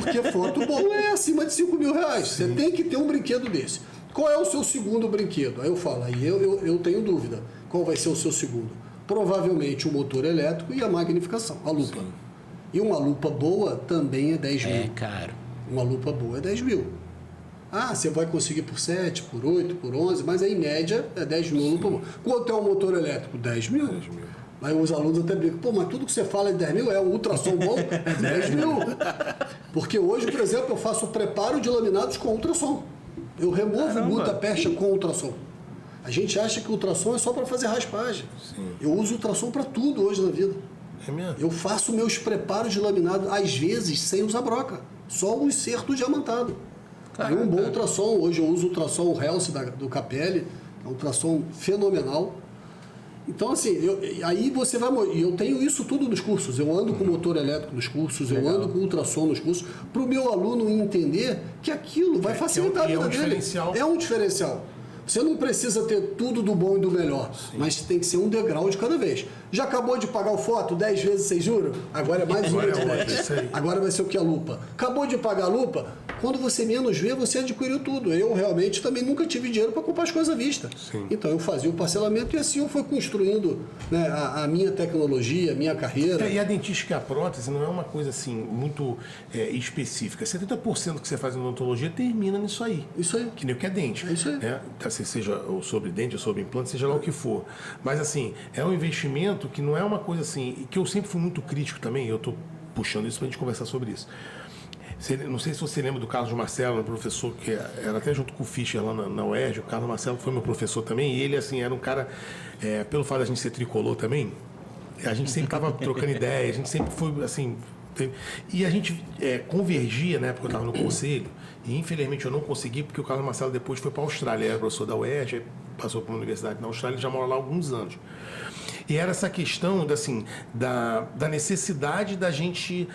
Porque foto bom é acima de R$5.000. Você tem que ter um brinquedo desse. Qual é o seu segundo brinquedo? Aí eu falo, aí eu tenho dúvida. Qual vai ser o seu segundo? Provavelmente o motor elétrico e a magnificação, a lupa. Sim. E uma lupa boa também é 10 mil. É caro. Uma lupa boa é 10 mil. Você vai conseguir por 7, por 8, por 11, mas aí, em média é 10 mil lupa boa. Quanto é um motor elétrico? 10 mil. 10 mil. Aí os alunos até brincam, mas tudo que você fala é 10 mil, é um ultrassom bom? É 10 mil. Porque hoje, por exemplo, eu faço o preparo de laminados com ultrassom. Eu removo muita percha com ultrassom. A gente acha que o ultrassom é só para fazer raspagem. Sim. Eu uso ultrassom para tudo hoje na vida. É mesmo? Eu faço meus preparos de laminado, às vezes, sem usar broca. Só o enxerto diamantado. Aí um bom ultrassom, hoje eu uso o ultrassom Health do Capelli, é um ultrassom fenomenal. Então, assim, aí você vai... Eu tenho isso tudo nos cursos. Eu ando com motor elétrico nos cursos, eu ando com ultrassom nos cursos, para o meu aluno entender que aquilo vai facilitar a vida dele. Diferencial. É um diferencial. Você não precisa ter tudo do bom e do melhor, sim, mas tem que ser um degrau de cada vez. Já acabou de pagar o foto 10 vezes sem juro? Agora é mais uma de 10. Agora vai ser o que? A lupa. Acabou de pagar a lupa? Quando você menos vê, você adquiriu tudo. Eu realmente também nunca tive dinheiro para comprar as coisas à vista. Sim. Então eu fazia o parcelamento e assim eu fui construindo, né, a minha tecnologia, a minha carreira. E a dentística e a prótese não é uma coisa assim muito específica. 70% que você faz em odontologia termina nisso aí. Isso aí. Que nem o que é dente. É isso aí. Assim, seja ou sobre dente ou sobre implante, seja lá o que for. Mas assim, é um investimento que não é uma coisa assim, que eu sempre fui muito crítico também, eu estou puxando isso para a gente conversar sobre isso. Não sei se você lembra do Carlos Marcelo, um professor que era até junto com o Fischer lá na UERJ. O Carlos Marcelo foi meu professor também, e ele assim era um cara, pelo fato de a gente ser tricolor também, a gente sempre estava trocando ideia, a gente sempre foi assim, e a gente convergia na época que eu estava no conselho, e infelizmente eu não consegui, porque o Carlos Marcelo depois foi para a Austrália, ele era professor da UERJ, passou para uma universidade na Austrália, já mora lá há alguns anos. E era essa questão assim, da necessidade da gente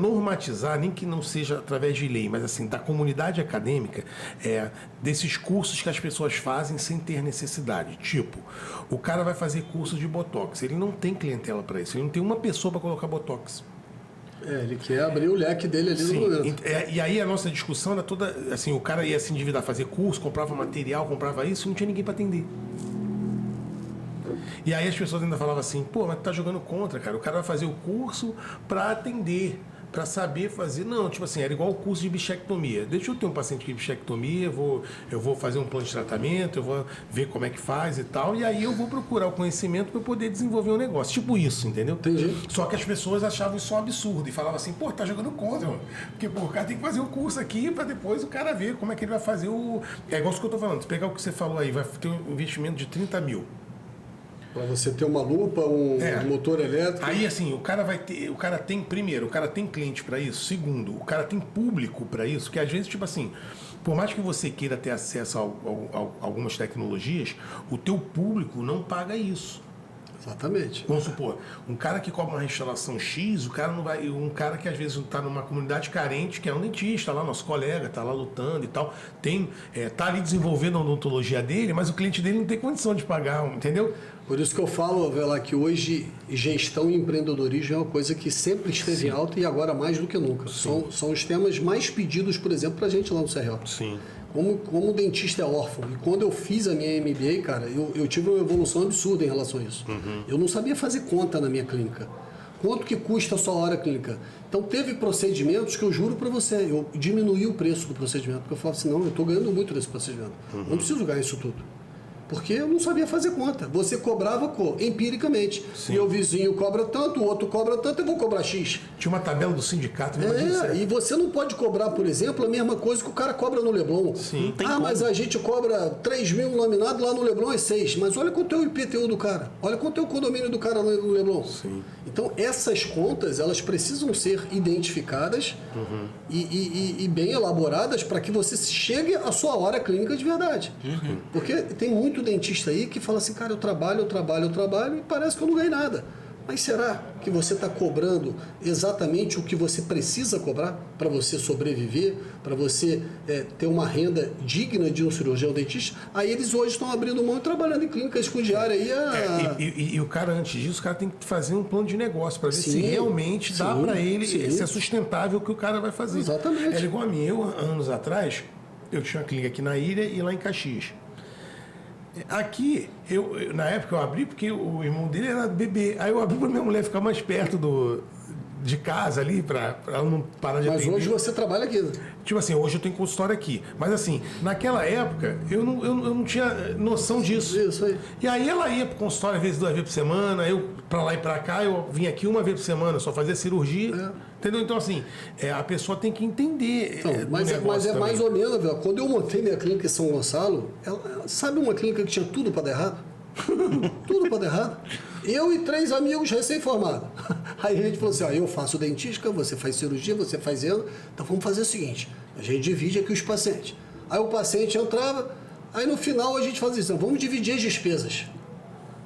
normatizar, nem que não seja através de lei, mas assim, da comunidade acadêmica, desses cursos que as pessoas fazem sem ter necessidade. Tipo, o cara vai fazer curso de Botox, ele não tem clientela para isso, ele não tem uma pessoa para colocar Botox. Ele quer abrir o leque dele ali no momento. E aí a nossa discussão era toda assim, o cara ia se endividar, fazer curso, comprava material, comprava isso, e não tinha ninguém para atender. E aí as pessoas ainda falavam assim, pô, mas tu tá jogando contra, cara. O cara vai fazer o curso para atender, para saber fazer. Não, tipo assim, era igual o curso de bichectomia. Deixa eu ter um paciente de bichectomia, eu vou fazer um plano de tratamento, eu vou ver como é que faz e tal, e aí eu vou procurar o conhecimento para poder desenvolver um negócio. Tipo isso, entendeu? Entendi. Só que as pessoas achavam isso um absurdo e falavam assim, pô, tá jogando contra, mano. Porque, pô, o cara tem que fazer o curso aqui para depois o cara ver como é que ele vai fazer o... É igual isso que eu tô falando, se pegar o que você falou aí, vai ter um investimento de 30 mil. Para você ter uma lupa, um motor elétrico. Aí, assim, o cara tem cliente para isso. Segundo, o cara tem público para isso, que às vezes, tipo assim, por mais que você queira ter acesso a algumas tecnologias, o teu público não paga isso. Exatamente. Vamos supor, um cara que cobra uma restauração X, o cara não vai. Um cara que às vezes está numa comunidade carente, que é um dentista lá, nosso colega, está lá lutando e tal, tá ali desenvolvendo a odontologia dele, mas o cliente dele não tem condição de pagar, entendeu? Por isso que eu falo, Velar, que hoje gestão e empreendedorismo é uma coisa que sempre esteve em alta e agora mais do que nunca. São os temas mais pedidos, por exemplo, para a gente lá no CRO. Sim. Como o dentista é órfão. E quando eu fiz a minha MBA, cara, eu tive uma evolução absurda em relação a isso. Uhum. Eu não sabia fazer conta na minha clínica. Quanto que custa a sua hora clínica? Então, teve procedimentos que eu juro para você, eu diminuí o preço do procedimento, porque eu falava assim, não, eu estou ganhando muito nesse procedimento. Não preciso ganhar isso tudo. Porque eu não sabia fazer conta. Você cobrava empiricamente. Sim. Meu vizinho cobra tanto, o outro cobra tanto, eu vou cobrar X. Tinha uma tabela do sindicato. E você não pode cobrar, por exemplo, a mesma coisa que o cara cobra no Leblon. Sim. Mas a gente cobra 3 mil laminado, lá no Leblon é 6. Mas olha quanto é o IPTU do cara. Olha quanto é o condomínio do cara lá no Leblon. Sim. Então, essas contas, elas precisam ser identificadas e bem elaboradas para que você chegue à sua hora clínica de verdade. Porque tem muito dentista aí que fala assim, cara, eu trabalho e parece que eu não ganhei nada. Mas será que você está cobrando exatamente o que você precisa cobrar para você sobreviver, para você ter uma renda digna de um cirurgião dentista? Aí eles hoje estão abrindo mão e trabalhando em clínicas com diária aí. E o cara, antes disso, o cara tem que fazer um plano de negócio para ver se realmente dá para ele, se é sustentável o que o cara vai fazer. Exatamente. Era igual a mim. Eu, anos atrás, eu tinha uma clínica aqui na Ilha e lá em Caxias. Aqui, na época eu abri porque o irmão dele era bebê. Aí eu abri para minha mulher ficar mais perto de casa ali, para ela não parar de atender. Mas hoje você trabalha aqui, né? Tipo assim, hoje eu tenho consultório aqui. Mas assim, naquela época, eu não tinha noção disso. Isso aí. E aí ela ia pro consultório, às vezes 2 vezes por semana, eu pra lá e pra cá, eu vinha aqui 1 vez por semana, só fazia cirurgia. Entendeu? Então, assim, a pessoa tem que entender. Então, mas é mais ou menos, velho. Quando eu montei minha clínica em São Gonçalo, sabe uma clínica que tinha tudo para dar errado? Tudo para dar errado. Eu e 3 amigos recém-formados. Aí a gente falou assim, eu faço dentística, você faz cirurgia, você faz endo. Então vamos fazer o seguinte, a gente divide aqui os pacientes. Aí o paciente entrava, aí no final a gente fazia isso, vamos dividir as despesas.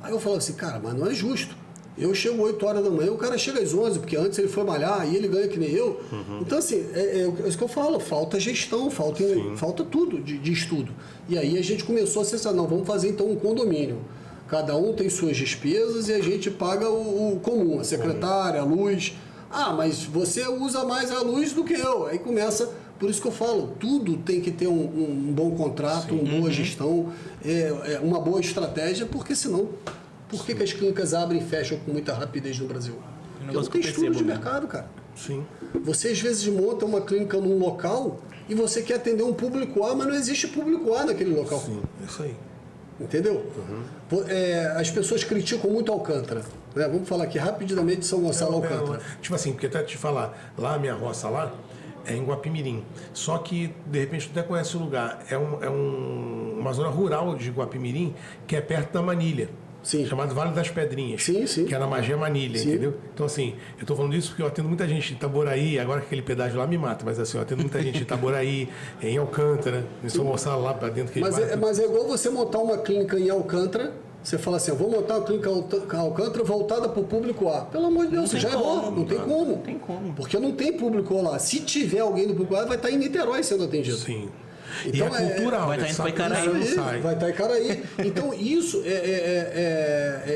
Aí eu falava assim, cara, mas não é justo. Eu chego 8 horas da manhã, o cara chega às 11, porque antes ele foi malhar e ele ganha que nem eu. Então, assim, é isso que eu falo, falta gestão, falta tudo de estudo. E aí a gente começou a acessar, não, vamos fazer então um condomínio. Cada um tem suas despesas e a gente paga o comum, a secretária, a luz. Ah, mas você usa mais a luz do que eu. Aí começa, por isso que eu falo, tudo tem que ter um bom contrato, uma boa gestão, uma boa estratégia, porque senão, por que as clínicas abrem e fecham com muita rapidez no Brasil? Porque não tem estudo de mercado, cara. Sim. Você às vezes monta uma clínica num local e você quer atender um público A, mas não existe público A naquele local. Sim, isso aí. Entendeu? As pessoas criticam muito Alcântara. Né? Vamos falar aqui rapidamente de São Gonçalo Alcântara. Tipo assim, porque até te falar, lá a minha roça lá é em Guapimirim. Só que, de repente, tu até conhece o lugar. É uma zona rural de Guapimirim que é perto da Manilha. Sim. Chamado Vale das Pedrinhas. Sim, sim. Que é na Magia Manilha, Sim. entendeu? Então, assim, eu tô falando isso porque eu atendo muita gente de Itaboraí, agora que aquele pedágio lá me mata, mas assim, eu atendo muita gente de Itaboraí, em Alcântara, em São Gonçalo, lá para dentro. Mas é igual você montar uma clínica em Alcântara, você fala assim, eu vou montar uma clínica em Alcântara voltada para o público A. Pelo amor de Deus, você já errou. Não tem como. Não tem como. Porque não tem público lá. Se tiver alguém do público A, vai estar em Niterói sendo atendido. Sim. Então, e é cultural, vai estar indo para Icaraí. Vai estar em Icaraí. Então, isso,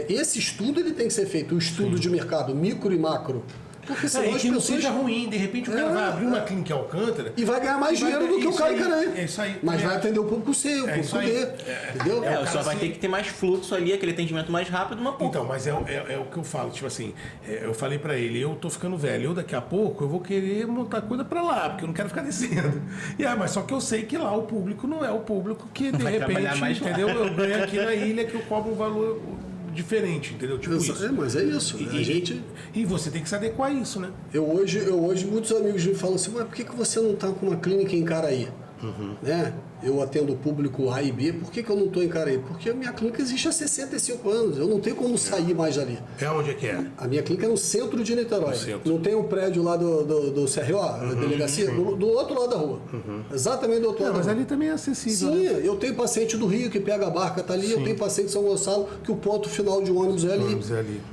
esse estudo ele tem que ser feito, o estudo de mercado, micro e macro. Porque senão as que não pessoas... seja ruim, de repente o cara vai abrir uma clínica em Alcântara... E vai ganhar mais dinheiro do que o cara em Icaraí. É isso aí. Mas vai atender o público C, o público D. Entendeu? Só vai ter que ter mais fluxo ali, aquele atendimento mais rápido, uma pouco. Então, mas é o que eu falo, tipo assim, eu falei pra ele, eu tô ficando velho, eu daqui a pouco eu vou querer montar coisa pra lá, porque eu não quero ficar descendo. Mas só que eu sei que lá o público não é o público que de repente, entendeu? Eu ganho aqui na ilha que eu cobro um valor diferente, entendeu? Tipo isso. Mas é isso. E você tem que se adequar a isso, né? Eu hoje muitos amigos me falam assim, mas por que você não está com uma clínica em Icaraí? Né? Eu atendo o público A e B, por que eu não estou em Icaraí? Porque a minha clínica existe há 65 anos, eu não tenho como sair mais dali. É onde é que é? A minha clínica é no centro de Niterói. Não tem o prédio lá do CRO, a delegacia, do outro lado da rua. Exatamente do outro lado. Mas ali também é acessível. Sim, né? eu tenho paciente do Rio que pega a barca, tá ali, eu tenho paciente de São Gonçalo que o ponto final de um ônibus é ali.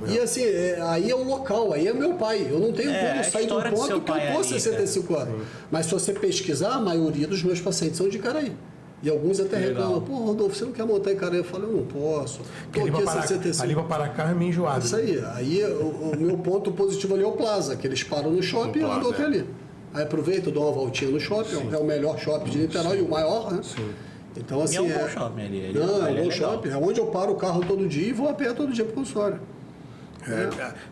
E assim, aí é o local, aí é meu pai. Eu não tenho como sair do ponto que eu tô 65 anos. Mas se você pesquisar, a maioria dos meus pacientes são de Icaraí. E alguns até reclamam, pô, Rodolfo, você não quer montar em Icaraí? Eu falo, eu não posso. Tô aqui há 65. Ali para Paracar é meio enjoado. Isso aí. Aí o meu ponto positivo ali é o Plaza, que eles param no shopping e eu ando até ali. Aí aproveito, dou uma voltinha no shopping, é o melhor shopping de Niterói e o maior, né? Sim. Então, assim, é um bom shopping ali. Não, é um bom shopping. É onde eu paro o carro todo dia e vou a pé todo dia pro consultório.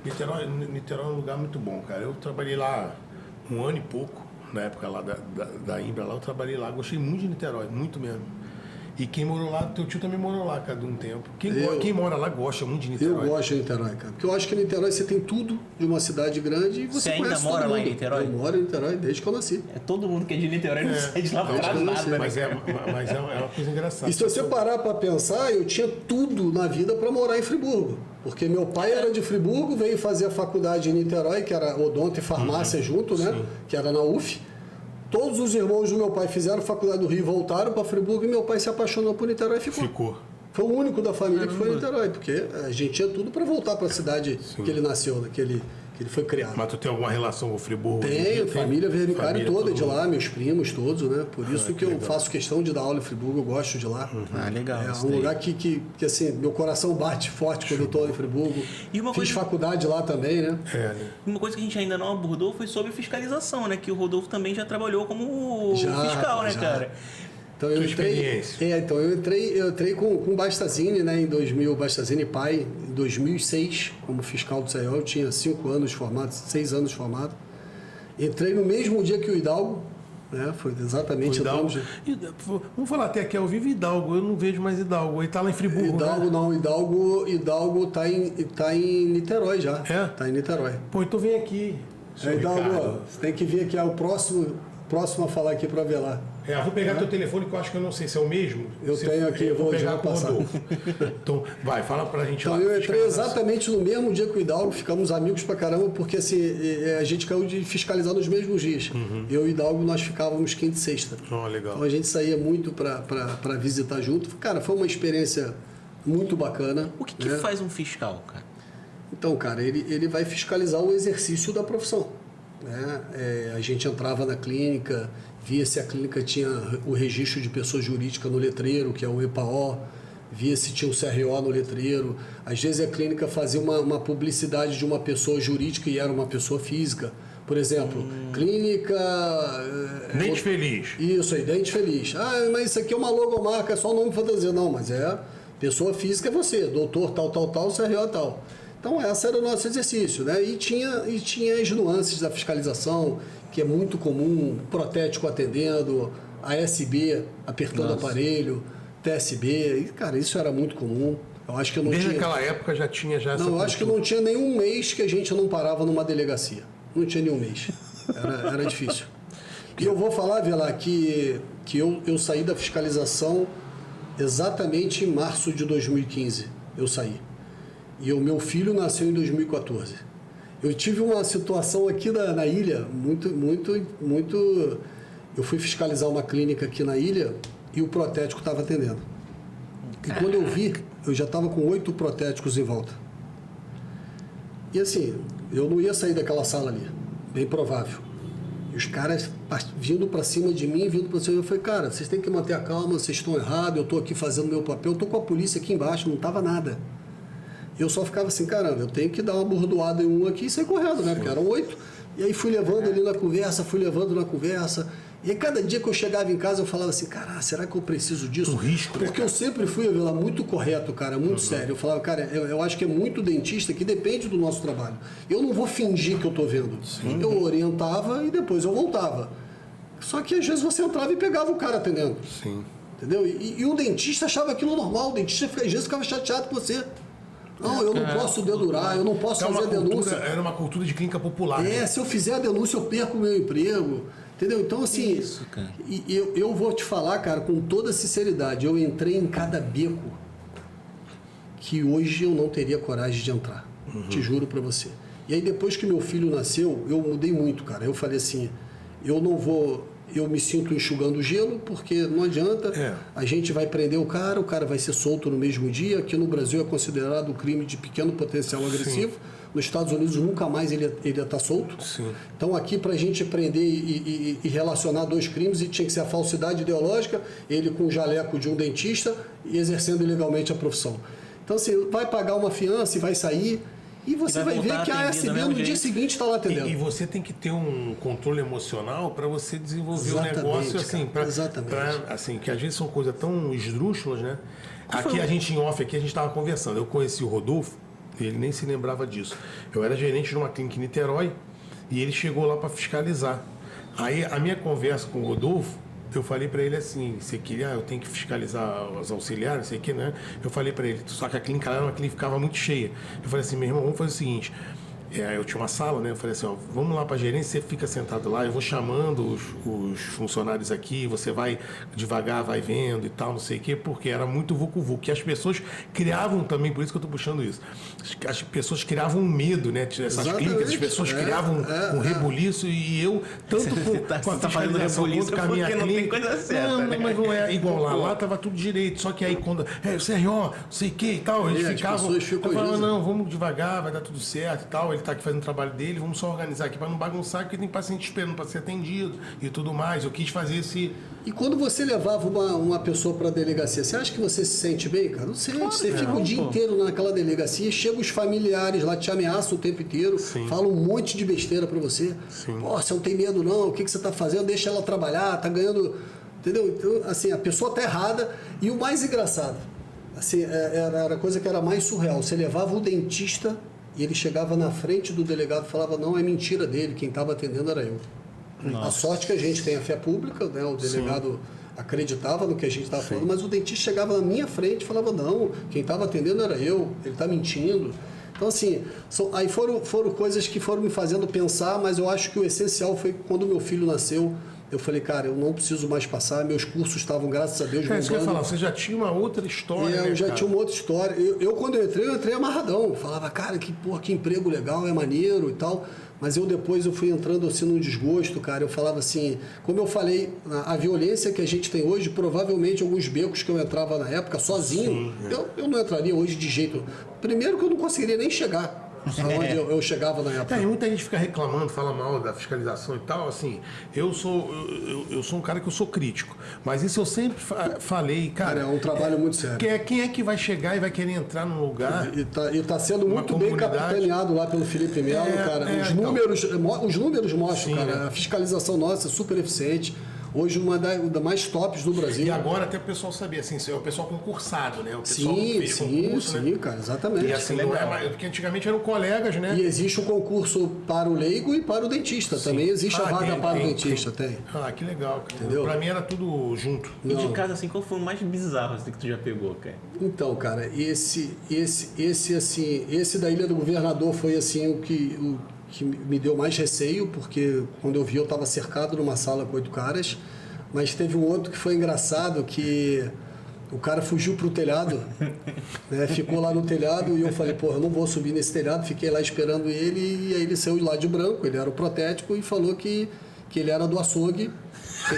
Niterói é um lugar muito bom, cara. Eu trabalhei lá 1 ano e pouco. Na época lá da Imbra, lá eu trabalhei lá, gostei muito de Niterói, muito mesmo. E quem morou lá, teu tio também morou lá, cara, de um tempo. Quem mora lá gosta muito de Niterói. Eu gosto de Niterói, cara. Porque eu acho que em Niterói você tem tudo de uma cidade grande e você ainda conhece mora todo lá mundo. em Niterói? Eu moro em Niterói desde que eu nasci. É todo mundo que é de Niterói não sai de lá pra nada. Mas é uma coisa engraçada. E se você parar para pensar, eu tinha tudo na vida para morar em Friburgo. Porque meu pai era de Friburgo, veio fazer a faculdade em Niterói, que era odonto e farmácia junto, né? Sim. Que era na UF. Todos os irmãos do meu pai fizeram faculdade do Rio, voltaram para Friburgo e meu pai se apaixonou por Niterói e ficou. Foi o único da família que foi em Niterói, porque a gente tinha tudo para voltar para a cidade que ele nasceu, né? que ele foi criado. Mas tu tem alguma relação com o Friburgo? Tenho, família Vernicari toda de lá, meus primos todos, né? Por isso que eu faço questão de dar aula em Friburgo, eu gosto de lá. Legal. É um lugar que assim, meu coração bate forte quando eu estou em Friburgo. Fiz faculdade lá também, né? Uma coisa que a gente ainda não abordou foi sobre fiscalização, né? Que o Rodolfo também já trabalhou como fiscal, né, cara? Então eu entrei com Bastazini, né, em 2000, Bastazini pai, em 2006, como fiscal do CEOL, eu tinha 5 anos formado, 6 anos formado. Entrei no mesmo dia que o Hidalgo, né, foi exatamente... Vamos falar até aqui ao vivo, Hidalgo, eu não vejo mais Hidalgo, ele está lá em Friburgo, Hidalgo, né? Não, Hidalgo tá em Niterói já, tá em Niterói. Pô, então vem aqui, Hidalgo, você tem que vir aqui, é o próximo a falar aqui para ver lá. Eu vou pegar teu telefone, que eu acho que eu não sei se é o mesmo. Eu tenho aqui, eu vou pegar passar. Então, vai, fala pra gente então, lá. Eu entrei exatamente no mesmo dia que o Hidalgo, ficamos amigos pra caramba, porque assim, a gente caiu de fiscalizar nos mesmos dias. Eu e o Hidalgo, nós ficávamos quinta e sexta. Legal. Então a gente saía muito pra visitar junto. Cara, foi uma experiência muito bacana. O que faz um fiscal, cara? Então, cara, ele vai fiscalizar o exercício da profissão. Né? A gente entrava na clínica, via se a clínica tinha o registro de pessoa jurídica no letreiro, que é o EPAO, via se tinha um CRO no letreiro. Às vezes a clínica fazia uma publicidade de uma pessoa jurídica e era uma pessoa física. Por exemplo, clínica... Dente Feliz. Isso aí, Dente Feliz. Ah, mas isso aqui é uma logomarca, é só nome fantasia. Não, mas é pessoa física é você, doutor tal, CRO tal. Então, esse era o nosso exercício, né? E tinha as nuances da fiscalização, que é muito comum, protético atendendo, ASB apertando o aparelho, TSB, e, cara, isso era muito comum. Eu acho que eu não Desde tinha... aquela época já tinha essa Não, eu acho que não tinha nenhum mês que a gente não parava numa delegacia. Não tinha nenhum mês. Era difícil. E eu vou falar, Vilar, que eu saí da fiscalização exatamente em março de 2015. Eu saí. E o meu filho nasceu em 2014. Eu tive uma situação aqui na ilha, muito... Eu fui fiscalizar uma clínica aqui na ilha e o protético estava atendendo. E quando eu vi, eu já estava com 8 protéticos em volta. E assim, eu não ia sair daquela sala ali, bem provável. E os caras vindo para cima de mim, eu falei, cara, vocês têm que manter a calma, vocês estão errados, eu estou aqui fazendo meu papel, eu estou com a polícia aqui embaixo, não estava nada. Eu só ficava assim, caramba, eu tenho que dar uma bordoada em um aqui e sair correndo, né? Porque eram 8. E aí fui levando ali na conversa, E aí, cada dia que eu chegava em casa, eu falava assim, cara, será que eu preciso disso? O risco, porque eu sempre fui muito correto, cara, muito sério. Eu falava, cara, eu acho que é muito dentista que depende do nosso trabalho. Eu não vou fingir que eu estou vendo. Sim. Eu orientava e depois eu voltava. Só que às vezes você entrava e pegava o cara atendendo. Sim. Entendeu? E o dentista achava aquilo normal. O dentista às vezes ficava chateado com você. Não, eu não posso dedurar, eu não posso fazer a denúncia. Era uma cultura de clínica popular. É, né? Se eu fizer a denúncia, eu perco o meu emprego. Entendeu? Então, assim, isso, cara. Eu vou te falar, cara, com toda sinceridade, eu entrei em cada beco que hoje eu não teria coragem de entrar. Te juro pra você. E aí, depois que meu filho nasceu, eu mudei muito, cara. Eu falei assim, eu me sinto enxugando gelo, porque não adianta, a gente vai prender o cara vai ser solto no mesmo dia. Aqui no Brasil é considerado um crime de pequeno potencial agressivo. Sim. Nos Estados Unidos nunca mais ele ia estar solto. Sim. Então aqui para a gente prender e relacionar 2 crimes, tinha que ser a falsidade ideológica, ele com o jaleco de um dentista e exercendo ilegalmente a profissão. Então assim, vai pagar uma fiança e vai sair... E você vai ver que a ASB no dia seguinte está lá atendendo. E você tem que ter um controle emocional para você desenvolver o negócio assim, assim, que às vezes são coisas tão esdrúxulas, né? Aqui a gente em off, aqui a gente estava conversando. Eu conheci o Rodolfo, e ele nem se lembrava disso. Eu era gerente de uma clínica em Niterói e ele chegou lá para fiscalizar. Aí a minha conversa com o Rodolfo, eu falei para ele assim, você queria, eu tenho que fiscalizar os auxiliares, sei que, né? Eu falei para ele, só que a clínica lá era uma clínica que ficava muito cheia. Eu falei assim, meu irmão, vamos fazer o seguinte, eu tinha uma sala, né? Eu falei assim, ó, vamos lá para a gerência, você fica sentado lá, eu vou chamando os funcionários aqui, você vai devagar, vai vendo e tal, não sei o quê, porque era muito vucu-vucu. E as pessoas criavam também, por isso que eu estou puxando isso, as pessoas criavam um medo, né? Essas clínicas, as pessoas criavam um rebuliço e eu, tanto com a fiscalização quanto com a minha clínica... Não tem coisa certa, não, mas não é igual lá. Lá estava tudo direito, só que aí quando... o CRO, não sei o quê e tal, eles ficavam... Eu falava, não, vamos devagar, vai dar tudo certo e tal, ele está aqui fazendo o trabalho dele, vamos só organizar aqui para não bagunçar, porque tem paciente esperando para ser atendido e tudo mais. Eu quis fazer esse... E quando você levava uma pessoa para a delegacia, você acha que você se sente bem, cara? Não sente. Claro, você fica o dia inteiro naquela delegacia, chegam os familiares lá, te ameaçam o tempo inteiro, falam um monte de besteira para você. Pô, você não tem medo não, o que você está fazendo? Deixa ela trabalhar, tá ganhando... Entendeu? Então, assim, a pessoa tá errada. E o mais engraçado, assim, era a coisa que era mais surreal. Você levava o dentista... E ele chegava na frente do delegado e falava, não, é mentira dele, quem estava atendendo era eu. Nossa. A sorte que a gente tem a fé pública, né? O delegado acreditava no que a gente estava falando, mas o dentista chegava na minha frente e falava, não, quem estava atendendo era eu, ele está mentindo. Então, assim, aí foram coisas que foram me fazendo pensar, mas eu acho que o essencial foi quando meu filho nasceu. Eu falei, cara, eu não preciso mais passar, meus cursos estavam, graças a Deus, bombando. Isso que eu ia falar, você já tinha uma outra história, eu já tinha uma outra história. Quando eu entrei amarradão. Eu falava, cara, que emprego legal, é maneiro e tal. Mas depois eu fui entrando assim num desgosto, cara. Eu falava assim, como eu falei, a violência que a gente tem hoje, provavelmente alguns becos que eu entrava na época sozinho, eu não entraria hoje de jeito... Primeiro que eu não conseguiria nem chegar. aonde eu chegava na época. E muita gente fica reclamando, fala mal da fiscalização e tal, assim, eu sou um cara que eu sou crítico, mas isso eu sempre falei, cara... É um trabalho muito sério. Quem é que vai chegar e vai querer entrar num lugar... E tá sendo muito bem capitaneado lá pelo Felipe Melo, cara. Os números mostram, sim, cara, né? A fiscalização nossa é super eficiente. Hoje, uma das mais tops do Brasil. E agora até o pessoal sabia, assim, é o pessoal concursado, né? O pessoal que fez concurso, sim, né? cara, exatamente. E assim, não é mais, porque antigamente eram colegas, né? E existe o concurso para o leigo e para o dentista. Sim. Também existe a vaga para o dentista, tem. Ah, que legal. Entendeu? Pra mim era tudo junto. E de casa, assim, qual foi o mais bizarro assim, que tu já pegou, cara? Então, cara, esse da Ilha do Governador foi assim o que me deu mais receio, porque quando eu vi eu estava cercado numa sala com 8 caras. Mas teve um outro que foi engraçado, que o cara fugiu pro telhado, né? Ficou lá no telhado e eu falei, porra, eu não vou subir nesse telhado, fiquei lá esperando ele e aí ele saiu de lá de branco, ele era o protético e falou que ele era do açougue, que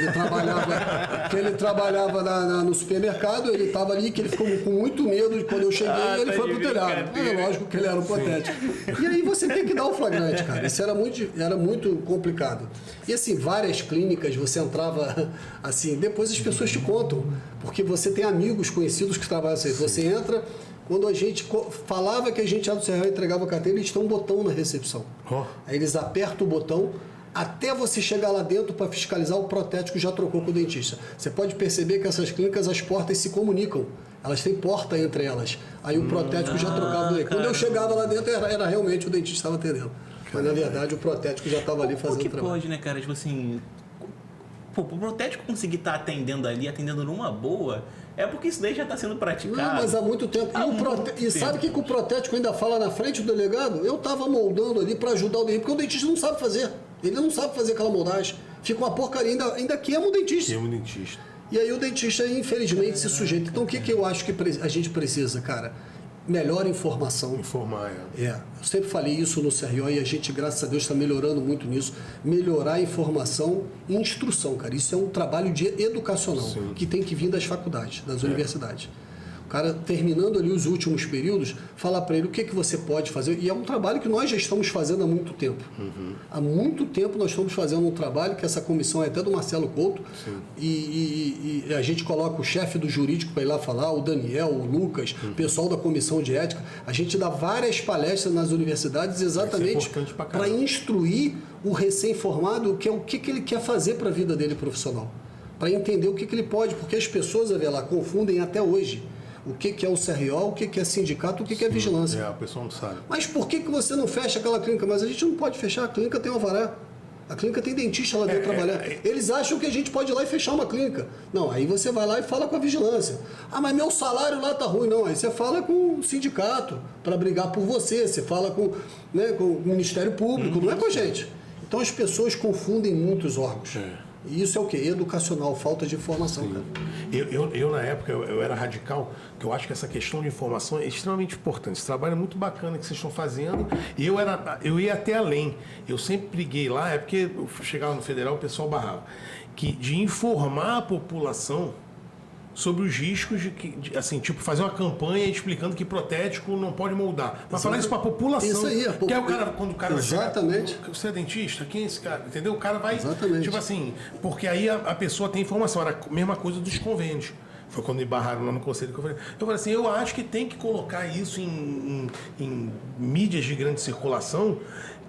ele trabalhava no supermercado, ele estava ali, que ele ficou com muito medo de quando eu cheguei e ele foi pro telhado. É lógico que ele era o protético. E aí você tem que dar o flagrante, cara. Isso era muito complicado. E assim, várias clínicas, você entrava assim, depois as pessoas te contam, porque você tem amigos conhecidos que trabalham assim. Você entra, quando a gente falava que a gente era do CRO e entregava a carteira, eles têm um botão na recepção. Aí eles apertam o botão, até você chegar lá dentro para fiscalizar, o protético já trocou com o dentista. Você pode perceber que essas clínicas, as portas se comunicam. Elas têm porta entre elas. Aí o protético já trocava. Quando eu chegava lá dentro, era realmente o dentista que estava atendendo. Mas, na verdade, o protético já estava ali fazendo o trabalho. Pode, né, cara? Tipo assim... Pô, o protético conseguir estar atendendo numa boa, é porque isso daí já está sendo praticado. Não, mas há muito tempo. E sabe o que o protético ainda fala na frente do delegado? Eu estava moldando ali para ajudar o dentista, porque o dentista não sabe fazer. Ele não sabe fazer aquela moldagem. Fica uma porcaria, ainda queima o dentista. Queima o dentista. E aí o dentista, infelizmente, se sujeita. Então, o que eu acho que a gente precisa, cara? Melhor informação. Informar, eu sempre falei isso no CRO e a gente, graças a Deus, está melhorando muito nisso. Melhorar a informação e instrução, cara. Isso é um trabalho educacional. Sim. Que tem que vir das faculdades, das universidades. O cara, terminando ali os últimos períodos, fala para ele o que você pode fazer. E é um trabalho que nós já estamos fazendo há muito tempo. Uhum. Há muito tempo nós estamos fazendo um trabalho, que essa comissão é até do Marcelo Couto, e a gente coloca o chefe do jurídico para ir lá falar, o Daniel, o Lucas, o pessoal da comissão de ética. A gente dá várias palestras nas universidades exatamente para instruir o recém-formado o que ele quer fazer para a vida dele profissional. Para entender o que ele pode, porque as pessoas, lá, confundem até hoje o que é o CRO, o que é sindicato, o que é vigilância. O pessoal não sabe. Mas por que você não fecha aquela clínica? Mas a gente não pode fechar, a clínica tem um alvará. A clínica tem dentista lá dentro trabalhando. Eles acham que a gente pode ir lá e fechar uma clínica. Não, aí você vai lá e fala com a vigilância. Ah, mas meu salário lá tá ruim. Não, aí você fala com o sindicato para brigar por você. Você fala com o Ministério Público, não é com a gente. Então as pessoas confundem muitos órgãos. E isso é o quê? Educacional, falta de informação, cara. Eu na época, eu era radical, que eu acho que essa questão de informação é extremamente importante. Esse trabalho é muito bacana que vocês estão fazendo. E eu ia até além. Eu sempre briguei lá, é porque eu chegava no federal, o pessoal barrava. De informar a população sobre os riscos fazer uma campanha explicando que protético não pode moldar. Mas falar isso para a população. Isso aí, que é o cara, quando o cara exatamente. vai chegar, você é dentista? Quem é esse cara? Entendeu? O cara vai... Exatamente. Tipo assim, porque aí a pessoa tem informação. Era a mesma coisa dos convênios. Foi quando me barraram lá no conselho que eu falei assim, eu acho que tem que colocar isso em mídias de grande circulação,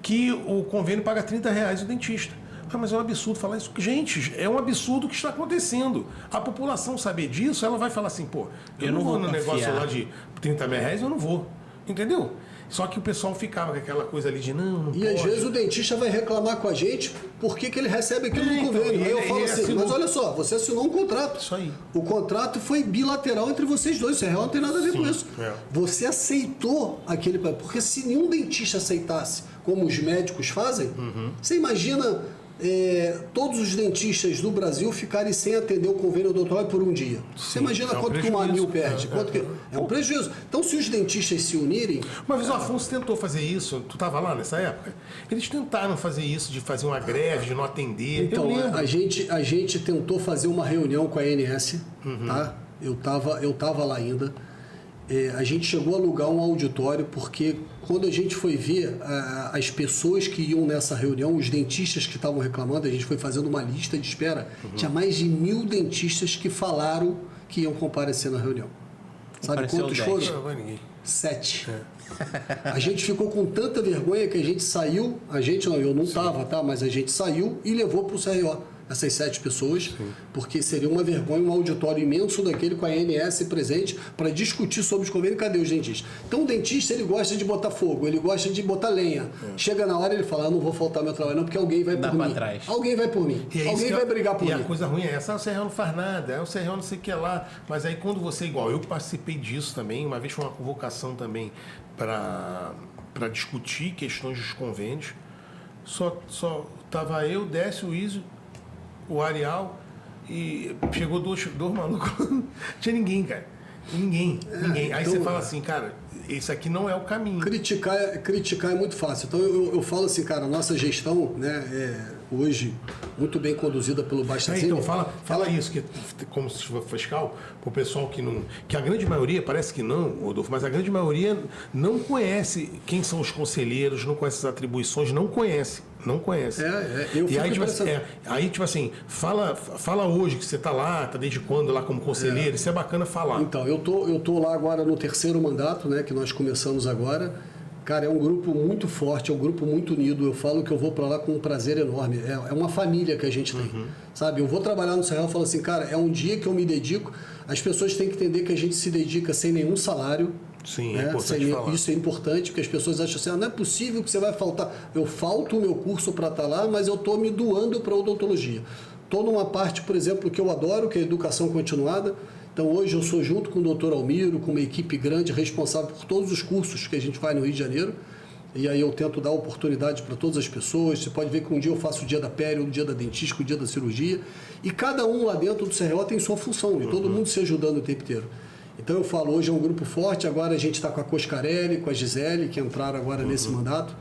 que o convênio paga R$30 o dentista. Ah, mas é um absurdo falar isso. Gente, é um absurdo que está acontecendo. A população saber disso, ela vai falar assim, pô, eu não vou no negócio lá de R$30, eu não vou. Entendeu? Só que o pessoal ficava com aquela coisa ali de não pode. Às vezes o dentista vai reclamar com a gente porque que ele recebe aquilo no convênio. Aí eu falo assim, mas olha só, você assinou um contrato. Isso aí. O contrato foi bilateral entre vocês dois, isso é real, não tem nada a ver com isso. Você aceitou aquele... Porque se nenhum dentista aceitasse, como os médicos fazem, você imagina... todos os dentistas do Brasil ficarem sem atender o convênio odontológico por um dia. Você imagina quanto que uma ANIL perde? É um prejuízo. Então, se os dentistas se unirem... Uma vez o Afonso tentou fazer isso, tu estava lá nessa época? Eles tentaram fazer isso, de fazer uma greve, de não atender. Então, a gente tentou fazer uma reunião com a ANS, tá? Eu tava lá ainda. a gente chegou a alugar um auditório, porque quando a gente foi ver as pessoas que iam nessa reunião, os dentistas que estavam reclamando, a gente foi fazendo uma lista de espera, tinha mais de 1.000 dentistas que falaram que iam comparecer na reunião. Sabe quantos foram? 7. A gente ficou com tanta vergonha que a gente saiu, eu não estava, tá? Mas a gente saiu e levou para o CRO essas 7 pessoas, porque seria uma vergonha um auditório imenso daquele com a ANS presente para discutir sobre os convênios. Cadê os dentistas? Então o dentista, ele gosta de botar fogo, ele gosta de botar lenha. Chega na hora ele fala, eu não vou faltar meu trabalho não, porque alguém vai por mim. Alguém vai por mim. Alguém vai brigar por mim. E a coisa ruim é essa, o CRO não faz nada, o CRO não sei o que lá. Mas aí quando você, igual, eu participei disso também, uma vez foi uma convocação também para discutir questões dos convênios, só tava eu, Décio, o Iso, o Arial, e chegou dois malucos, não tinha ninguém, cara. Ninguém. Aí então, você fala assim, cara, isso aqui não é o caminho. Criticar é muito fácil. Então eu falo assim, cara, a nossa gestão, né, hoje muito bem conduzida pelo Bastazini. Então fala isso, que como fiscal, para o pessoal que a grande maioria, parece que não, Rodolfo, mas a grande maioria não conhece quem são os conselheiros, não conhece as atribuições, não conhece. Eu e aí, tipo assim, fala hoje que você está lá, está desde quando lá como conselheiro, isso é bacana falar. Então, eu tô lá agora no 3º mandato, né, que nós começamos agora. Cara, é um grupo muito forte, é um grupo muito unido. Eu falo que eu vou para lá com um prazer enorme. É uma família que a gente tem, sabe? Eu vou trabalhar no CRO e falo assim, cara, é um dia que eu me dedico. As pessoas têm que entender que a gente se dedica sem nenhum salário. Sim, é importante falar. Isso é importante, porque as pessoas acham assim, não é possível que você vai faltar. Eu falto o meu curso para estar lá, mas eu estou me doando para a odontologia. Estou numa parte, por exemplo, que eu adoro, que é a educação continuada. Então, hoje eu sou junto com o Dr. Almiro, com uma equipe grande responsável por todos os cursos que a gente faz no Rio de Janeiro. E aí eu tento dar oportunidade para todas as pessoas. Você pode ver que um dia eu faço o dia da pele, o dia da dentística, o dia da cirurgia. E cada um lá dentro do CRO tem sua função, e todo mundo se ajudando o tempo inteiro. Então eu falo, hoje é um grupo forte, agora a gente está com a Coscarelli, com a Gisele, que entraram agora nesse mandato,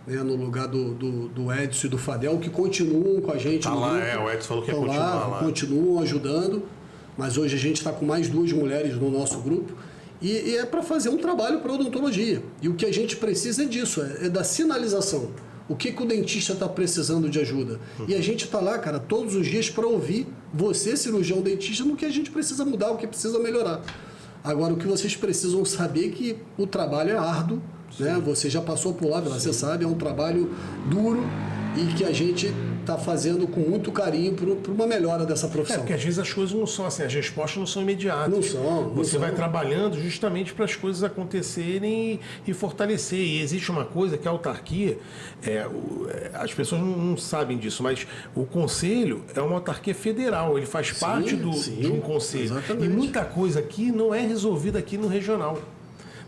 né, no lugar do Edson e do Fadel, que continuam com a gente no grupo. O Edson falou que ia continuar lá. Continuam ajudando, mas hoje a gente está com mais 2 mulheres no nosso grupo, e é para fazer um trabalho para odontologia. E o que a gente precisa é disso, é da sinalização. O que o dentista está precisando de ajuda? E a gente está lá, cara, todos os dias para ouvir você, cirurgião dentista, no que a gente precisa mudar, o que precisa melhorar. Agora, o que vocês precisam saber é que o trabalho é árduo, né? Você já passou por lá, você sabe, é um trabalho duro e que a gente está fazendo com muito carinho para uma melhora dessa profissão. Porque às vezes as coisas não são assim, as respostas não são imediatas. Não são. Você vai trabalhando justamente para as coisas acontecerem e fortalecer. E existe uma coisa que a autarquia, as pessoas não sabem disso, mas o conselho é uma autarquia federal, ele faz parte de um conselho. Exatamente. E muita coisa aqui não é resolvida aqui no regional.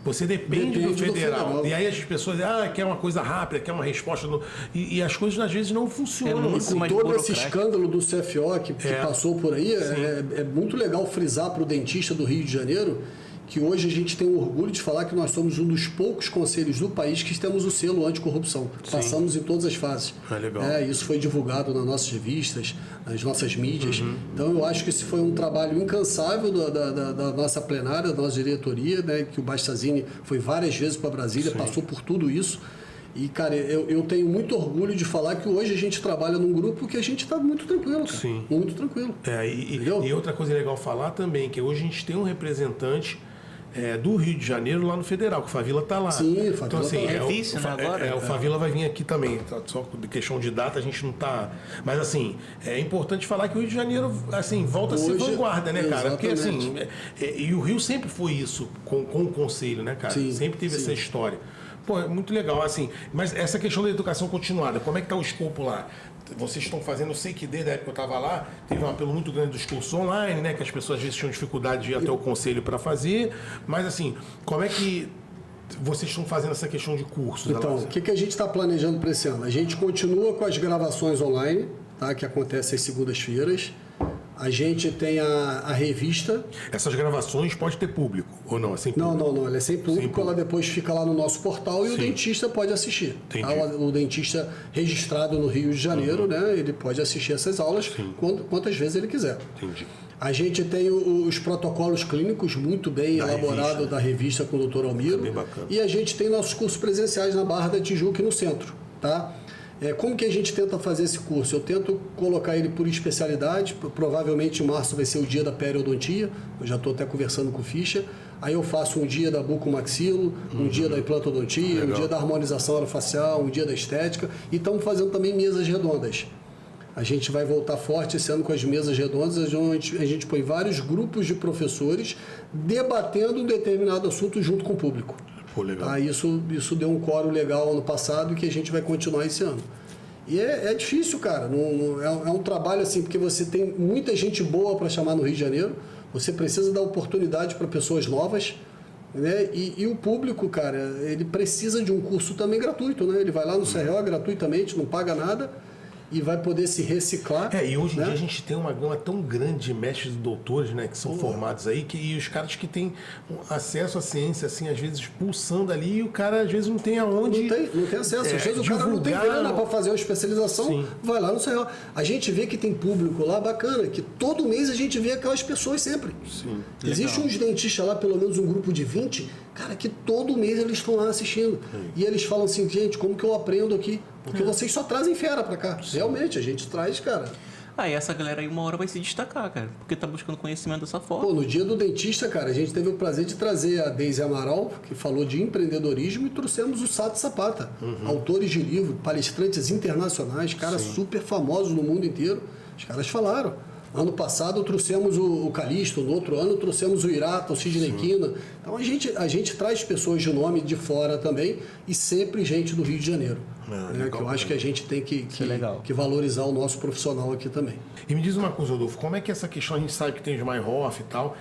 Você depende do federal. E aí as pessoas quer uma coisa rápida, quer uma resposta. E as coisas às vezes não funcionam. Com todo esse escândalo do CFO que passou por aí, é muito legal frisar para o dentista do Rio de Janeiro que hoje a gente tem o orgulho de falar que nós somos um dos poucos conselhos do país que temos o selo anticorrupção. Passamos em todas as fases. Legal. Isso foi divulgado nas nossas revistas, nas nossas mídias. Então eu acho que esse foi um trabalho incansável da nossa plenária, da nossa diretoria, né, que o Bastazini foi várias vezes para Brasília, passou por tudo isso. E, cara, eu tenho muito orgulho de falar que hoje a gente trabalha num grupo que a gente está muito tranquilo, cara. Sim. Muito tranquilo. E outra coisa legal falar também, que hoje a gente tem um representante do Rio de Janeiro lá no Federal, que o Favila está lá. Sim, o Favila então, assim, tá lá. É vice, né, agora? O Favila vai vir aqui também. Só de questão de data a gente não está... Mas, assim, é importante falar que o Rio de Janeiro, assim, volta hoje, a ser vanguarda, né, cara? Porque, assim... e o Rio sempre foi isso com o Conselho, né, cara? Sempre teve essa história. Pô, é muito legal, assim. Mas essa questão da educação continuada, como é que está o escopo lá? Vocês estão fazendo, eu sei que desde a época que eu estava lá, teve um apelo muito grande dos cursos online, né? Que as pessoas às vezes tinham dificuldade de ir até o conselho para fazer. Mas assim, como é que vocês estão fazendo essa questão de cursos? Então, o que a gente está planejando para esse ano? A gente continua com as gravações online, tá? Que acontecem às segundas-feiras. A gente tem a revista. Essas gravações pode ter público, ou não? É sem público? Não, ela é sem público, ela depois fica lá no nosso portal e o dentista pode assistir. Tá? O dentista registrado no Rio de Janeiro, né? Ele pode assistir essas aulas quantas vezes ele quiser. Entendi. A gente tem os protocolos clínicos muito bem elaborados da revista com o Dr. Almiro. Bem bacana. E a gente tem nossos cursos presenciais na Barra da Tijuca e no centro, tá? Como que a gente tenta fazer esse curso? Eu tento colocar ele por especialidade, provavelmente em março vai ser o dia da periodontia, eu já estou até conversando com o Ficha, aí eu faço um dia da bucomaxilo, um dia da implantodontia, um dia da harmonização orofacial, um dia da estética, e estamos fazendo também mesas redondas. A gente vai voltar forte esse ano com as mesas redondas, onde a gente põe vários grupos de professores debatendo um determinado assunto junto com o público. Pô, legal. Tá? Isso deu um coro legal ano passado e que a gente vai continuar esse ano. E é difícil, cara. É um trabalho assim, porque você tem muita gente boa para chamar no Rio de Janeiro, você precisa dar oportunidade para pessoas novas, né? E o público, cara, ele precisa de um curso também gratuito, né? Ele vai lá no CRO gratuitamente, não paga nada, e vai poder se reciclar. E hoje em né? dia a gente tem uma gama tão grande de mestres e doutores, né, que são formados aí, e os caras que têm acesso à ciência, assim, às vezes pulsando ali, e o cara às vezes não tem aonde. Não tem acesso. Às vezes o cara não tem grana para fazer uma especialização, vai lá no CRO. A gente vê que tem público lá bacana, que todo mês a gente vê aquelas pessoas sempre. Sim. Existe uns dentistas lá, pelo menos um grupo de 20, cara, que todo mês eles estão lá assistindo. E eles falam assim, gente, como que eu aprendo aqui? Porque vocês só trazem fera pra cá. Realmente, a gente traz, cara. E essa galera aí uma hora vai se destacar, cara. Porque tá buscando conhecimento dessa forma. Pô, no dia do dentista, cara, a gente teve o prazer de trazer a Deise Amaral, que falou de empreendedorismo, e trouxemos o Sato Zapata. Autores de livro, palestrantes internacionais, caras super famosos no mundo inteiro. Os caras falaram. Ano passado trouxemos o Calixto, no outro ano trouxemos o Irata, o Sidney Quina. Então a gente traz pessoas de nome de fora também e sempre gente do Rio de Janeiro. Que eu acho que a gente tem que valorizar o nosso profissional aqui também. E me diz uma coisa, Rodolfo, como é que essa questão, a gente sabe que tem os Meyerhoff e tal,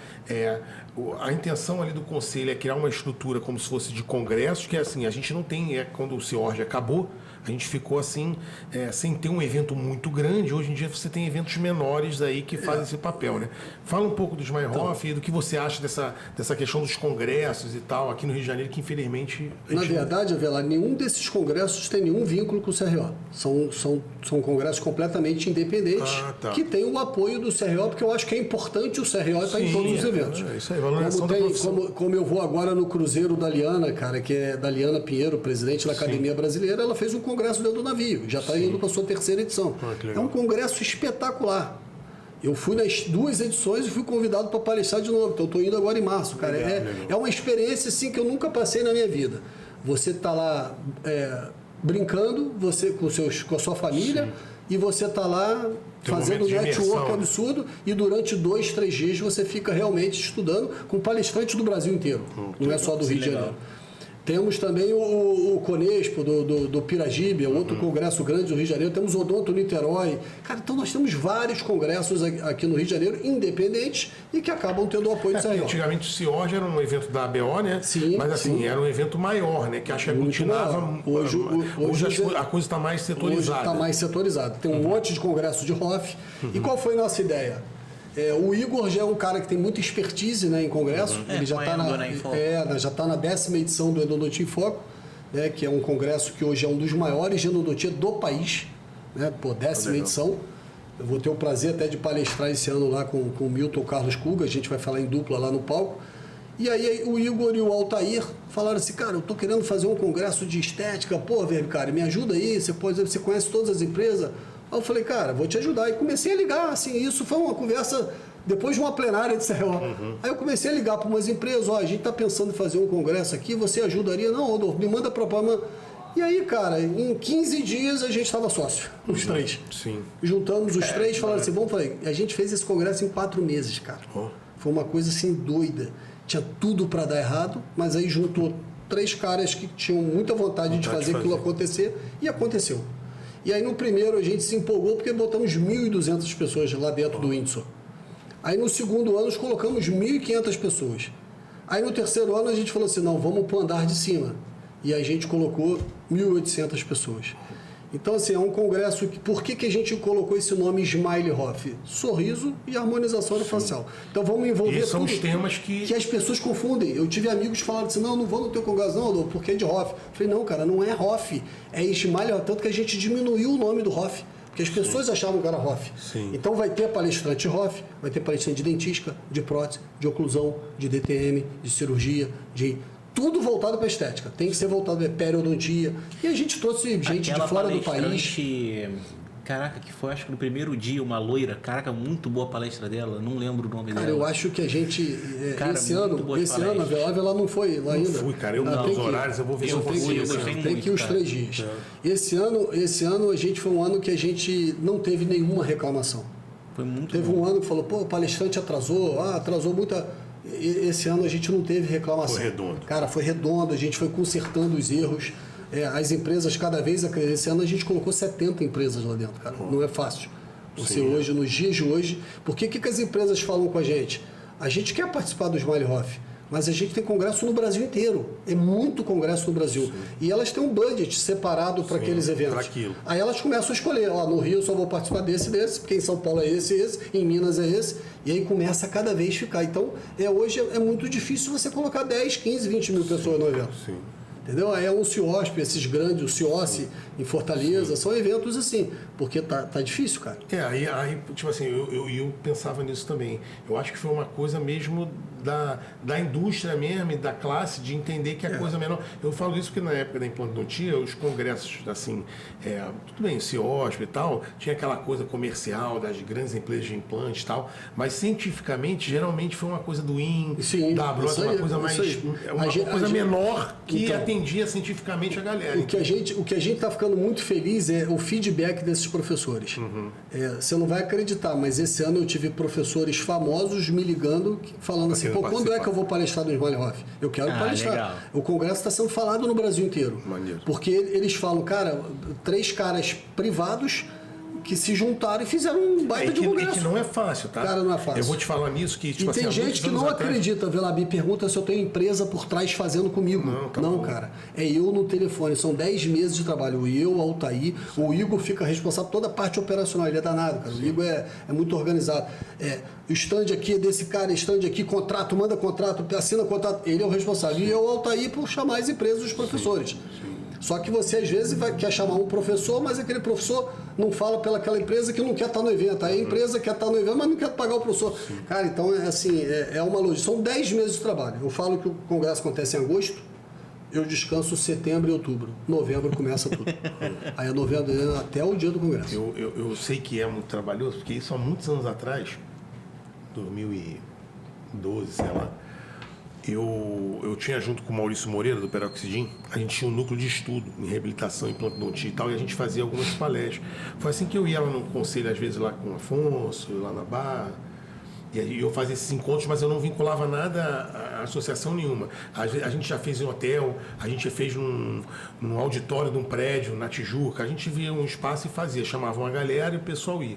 a intenção ali do conselho é criar uma estrutura como se fosse de congressos, que é assim, a gente não tem, quando o CIORG acabou, a gente ficou assim, sem ter um evento muito grande. Hoje em dia você tem eventos menores aí que fazem esse papel, né? Fala um pouco dos Meyerhoff e do que você acha dessa questão dos congressos e tal, aqui no Rio de Janeiro, que infelizmente... Na verdade, Avelar, nenhum desses congressos tem nenhum vínculo com o CRO. São congressos completamente independentes, que têm o apoio do CRO, porque eu acho que é importante o CRO estar em todos os eventos. Isso aí, valorização da profissão. Como eu vou agora no Cruzeiro da Liana, cara, que é da Liana Pinheiro, presidente da Academia Brasileira, ela fez um congresso dentro do navio, já está indo para a sua 3ª edição. É um congresso espetacular. Eu fui nas 2 edições e fui convidado para palestrar de novo, então estou indo agora em março, cara. É uma experiência assim que eu nunca passei na minha vida. Você está lá brincando, você com a sua família, e você está lá fazendo um network absurdo, e durante 2, 3 dias você fica realmente estudando com palestrantes do Brasil inteiro, não é só do Rio de Janeiro. Temos também o Conespo, do Piragibe, outro congresso grande do Rio de Janeiro. Temos o Odonto Niterói. Cara, então nós temos vários congressos aqui no Rio de Janeiro, independentes, e que acabam tendo o apoio do CRO. Antigamente o CIORG era um evento da ABO, né? Sim, mas assim, era um evento maior, né? Que acho que aglutinava. Hoje a coisa está mais setorizada. Hoje está mais setorizada. Tem um monte de congresso de ROF. E qual foi a nossa ideia? O Igor já é um cara que tem muita expertise, né, em congresso. Ele já está na 10ª edição do Endodontia em Foco, né, que é um congresso que hoje é um dos maiores de endodontia do país. Né, 10ª edição. Eu vou ter o prazer até de palestrar esse ano lá com o Milton Carlos Kuga. A gente vai falar em dupla lá no palco. E aí o Igor e o Altair falaram assim, cara, eu tô querendo fazer um congresso de estética. Pô, velho, cara, me ajuda aí. Você conhece todas as empresas? Aí eu falei, cara, vou te ajudar. E comecei a ligar, assim, isso foi uma conversa depois de uma plenária de CRO. Aí eu comecei a ligar para umas empresas, a gente está pensando em fazer um congresso aqui, você ajudaria? Não, Rodolfo, me manda proposta. E aí, cara, em 15 dias a gente estava sócio, os 3. Sim. Juntamos os 3, falaram assim, vamos fazer. A gente fez esse congresso em 4 meses, cara. Foi uma coisa assim doida. Tinha tudo para dar errado, mas aí juntou 3 caras que tinham muita vontade de fazer aquilo acontecer, e aconteceu. E aí no primeiro a gente se empolgou porque botamos 1.200 pessoas lá dentro do Windsor. Aí no segundo ano nós colocamos 1.500 pessoas. Aí no terceiro ano a gente falou assim, não, vamos para o andar de cima. E a gente colocou 1.800 pessoas. Então, assim, é um congresso... Por que a gente colocou esse nome Smile Hoff? Sorriso e harmonização facial. Então, vamos envolver tudo. São os temas que as pessoas confundem. Eu tive amigos que falaram assim, não vou no teu congresso, não, Adolfo, porque é de Hoff. Eu falei, não, cara, não é Hoff. É Smile Hoff. Tanto que a gente diminuiu o nome do Hoff. Porque as pessoas achavam que era Hoff. Sim. Então, vai ter palestrante Hoff, vai ter palestrante de dentística, de prótese, de oclusão, de DTM, de cirurgia, de... Tudo voltado para estética. Tem que ser voltado para periodontia. E a gente trouxe gente de fora do país. Caraca, que foi, acho que no primeiro dia, uma loira. Caraca, muito boa a palestra dela. Não lembro o nome dela. Cara, eu acho que a gente... Cara, esse ano, a Velove, ela não foi lá ainda. Não fui, cara. Eu nos horários, eu vou ver se eu consigo. Tem que ir os 3 dias. Esse ano, a gente foi um ano que a gente não teve nenhuma reclamação. Foi muito Teve bom. um ano que falou, pô, o palestrante atrasou muita... Esse ano a gente não teve reclamação. Foi redondo. Cara, foi redondo, a gente foi consertando os erros. As empresas cada vez... Esse ano a gente colocou 70 empresas lá dentro, cara. Não é fácil. Você hoje, nos dias de hoje... Porque o que as empresas falam com a gente? A gente quer participar do Smile Hoff, mas a gente tem congresso no Brasil inteiro. É muito congresso no Brasil. Sim. E elas têm um budget separado para aqueles eventos. Aquilo. Aí elas começam a escolher. No Rio eu só vou participar desse, porque em São Paulo é esse, em Minas é esse. E aí começa a cada vez ficar. Então, hoje é muito difícil você colocar 10, 15, 20 mil pessoas no evento. Sim. Entendeu? Aí é um CIOSP, esses grandes, o CIOSE em Fortaleza, são eventos assim, porque tá difícil, cara. Aí tipo assim, eu pensava nisso também. Eu acho que foi uma coisa mesmo da indústria mesmo e da classe de entender que a coisa menor... Eu falo isso porque na época da implantodontia, os congressos, assim, tudo bem, CIOSP e tal, tinha aquela coisa comercial das grandes empresas de implante e tal, mas cientificamente, geralmente foi uma coisa do IN, da Brota, uma coisa mais... Uma coisa menor que atendia cientificamente a galera. O que a gente está ficando muito feliz é o feedback desses professores. Você não vai acreditar, mas esse ano eu tive professores famosos me ligando, falando assim, pô, quando é que eu vou palestrar no Smile Hoff? Eu quero palestrar. Legal. O congresso está sendo falado no Brasil inteiro. Maneiro. Porque eles falam, cara, 3 caras privados que se juntaram e fizeram um baita de congresso. E que não é fácil, tá? Cara, não é fácil. Eu vou te falar nisso que... Tipo, e tem gente que não acredita, Velabi, pergunta se eu tenho empresa por trás fazendo comigo. Não, cara. É eu no telefone. São 10 meses de trabalho. Eu, Altair, o Igor fica responsável por toda a parte operacional. Ele é danado, cara. O Igor é muito organizado. O stand aqui é desse cara, stand aqui, contrato, manda contrato, assina contrato. Ele é o responsável. E eu, Altair, por chamar as empresas dos professores. Sim. Só que você, às vezes, quer chamar um professor, mas aquele professor não fala pelaquela empresa que não quer estar no evento. Aí a empresa quer estar no evento, mas não quer pagar o professor. Sim. Cara, então, é uma logística. São 10 meses de trabalho. Eu falo que o congresso acontece em agosto, eu descanso setembro e outubro. Novembro começa tudo. Aí é novembro até o dia do congresso. Eu sei que é muito trabalhoso, porque isso há muitos anos atrás, 2012, sei lá, eu tinha junto com o Maurício Moreira, do Peroxidin, a gente tinha um núcleo de estudo em reabilitação, implantodontia e tal, e a gente fazia algumas palestras. Foi assim que eu ia lá no conselho, às vezes lá com o Afonso, lá na Barra, e aí eu fazia esses encontros, mas eu não vinculava nada a associação nenhuma. A gente já fez em hotel, a gente fez num auditório de um prédio, na Tijuca, a gente via um espaço e fazia, chamava uma galera e o pessoal ia.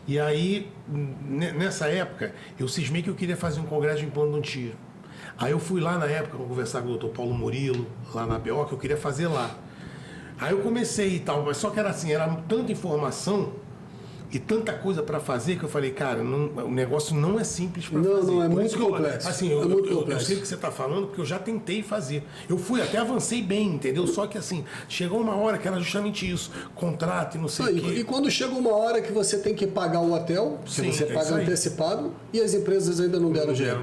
E aí, nessa época, eu cismei que eu queria fazer um congresso de implantodontia. Aí eu fui lá na época conversar com o Dr. Paulo Murilo, lá na BO, que eu queria fazer lá. Aí eu comecei e tal, mas só que era assim, era tanta informação e tanta coisa para fazer que eu falei, cara, o negócio não é simples para fazer. Não, é muito complexo. Assim, eu sei o que você está falando, porque eu já tentei fazer. Eu fui, até avancei bem, entendeu? Só que assim, chegou uma hora que era justamente isso, contrato e não sei o quê. E quando chega uma hora que você tem que pagar o hotel, que você paga antecipado, e as empresas ainda não deram dinheiro.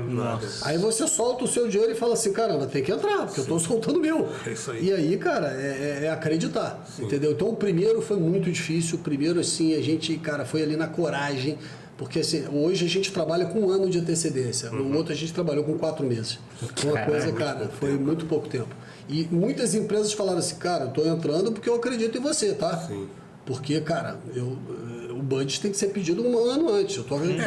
Aí você solta o seu dinheiro e fala assim, caramba, tem que entrar, porque eu estou soltando o meu. É isso aí. E aí, cara, é acreditar, entendeu? Então o primeiro foi muito difícil, o primeiro assim, a gente, cara, foi ali na coragem, porque assim, hoje a gente trabalha com 1 ano de antecedência, no outro a gente trabalhou com 4 meses. Uma coisa, cara, foi muito pouco tempo. E muitas empresas falaram assim, cara, eu tô entrando porque eu acredito em você, tá? Sim. Porque, cara, o budget tem que ser pedido 1 ano antes. Eu tô indo.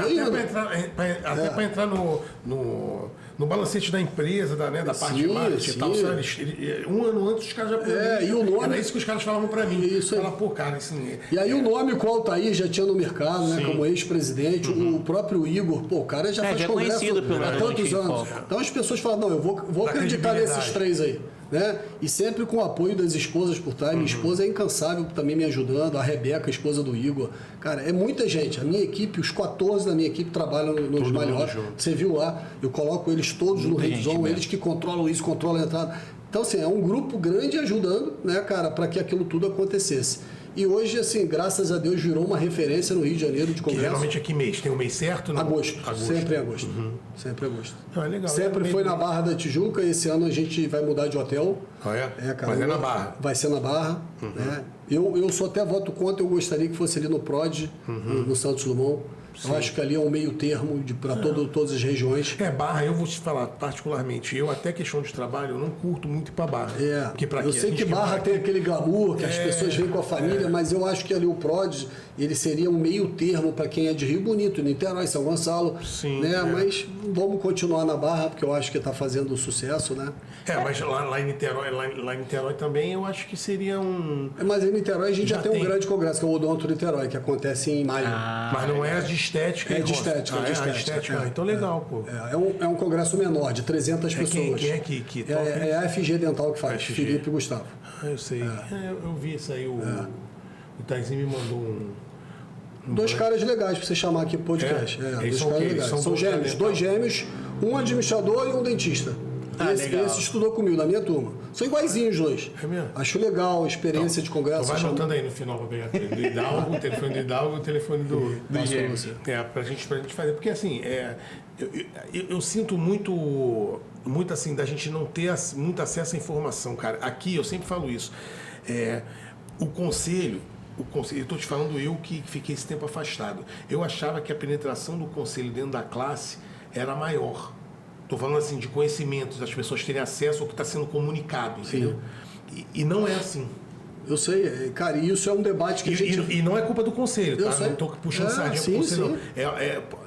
Até para entrar no balancete da empresa, da parte de marketing e tal. Sabe? 1 ano antes os caras já podiam. E o nome... Era isso que os caras falavam para mim. Isso aí. Fala, pô, cara, assim... E aí o nome com o Altair já tinha no mercado, né? Como ex-presidente. O próprio Igor, pô, o cara já faz congresso há tantos anos. Então as pessoas falam, não, eu vou acreditar nesses 3 aí. né? E sempre com o apoio das esposas por trás. Minha esposa é incansável também me ajudando, a Rebeca, a esposa do Igor. Cara, é muita gente. A minha equipe, os 14 da minha equipe trabalham no Smile Rock. Você viu lá, eu coloco eles todos no Red Zone, eles que controlam isso, controlam a entrada. Então, assim, é um grupo grande ajudando, né, cara, para que aquilo tudo acontecesse. E hoje, assim, graças a Deus, virou uma referência no Rio de Janeiro de congresso. Geralmente é que mês? Tem um mês certo? Não? Agosto. Sempre em agosto. Sempre em agosto. Ah, legal. Sempre foi na Barra da Tijuca. Esse ano a gente vai mudar de hotel. Ah, é? Cara, mas é na Barra. Vai ser na Barra. Né? Eu sou até voto contra. Eu gostaria que fosse ali no PROD, no Santos Dumont. Sim. Eu acho que ali é um meio termo para todas as regiões. Barra, eu vou te falar particularmente, eu até questão de trabalho, eu não curto muito ir para Barra. Porque eu sei que Barra tem aquele glamour, que as pessoas vêm com a família, mas eu acho que ali o PROD, ele seria um meio termo para quem é de Rio Bonito, Niterói, São Gonçalo. Sim, né? Mas vamos continuar na Barra, porque eu acho que está fazendo sucesso, né? Mas lá em Niterói também eu acho que seria um... Mas em Niterói a gente já tem um grande congresso, que é o Odonto Niterói, que acontece em maio. Mas não é de estética. É de estética. Então legal, pô. É um congresso menor, de 300 pessoas. Quem é que toca? É a FG Dental que faz, Felipe e Gustavo. Eu sei. Eu vi isso aí, o Taizinho me mandou dois caras legais para você chamar aqui pro podcast. Dois caras legais. São gêmeos, dois gêmeos, um administrador e um dentista. Esse estudou comigo, na minha turma. São iguaizinhos os dois. É mesmo? Acho legal a experiência de congresso. Vai anotando aí no final para pegar o Hidalgo, o telefone do Hidalgo e o telefone do Gêmeo. Pra gente fazer. Porque assim, eu sinto muito assim, da gente não ter muito acesso à informação, cara. Aqui, eu sempre falo isso. O conselho, eu estou te falando eu que fiquei esse tempo afastado. Eu achava que a penetração do conselho dentro da classe era maior. Estou falando assim de conhecimentos, das pessoas terem acesso ao que está sendo comunicado, entendeu? E não é assim. Eu sei, cara, e isso é um debate que a gente... E não é culpa do conselho, tá? Não estou puxando sardinha pro conselho,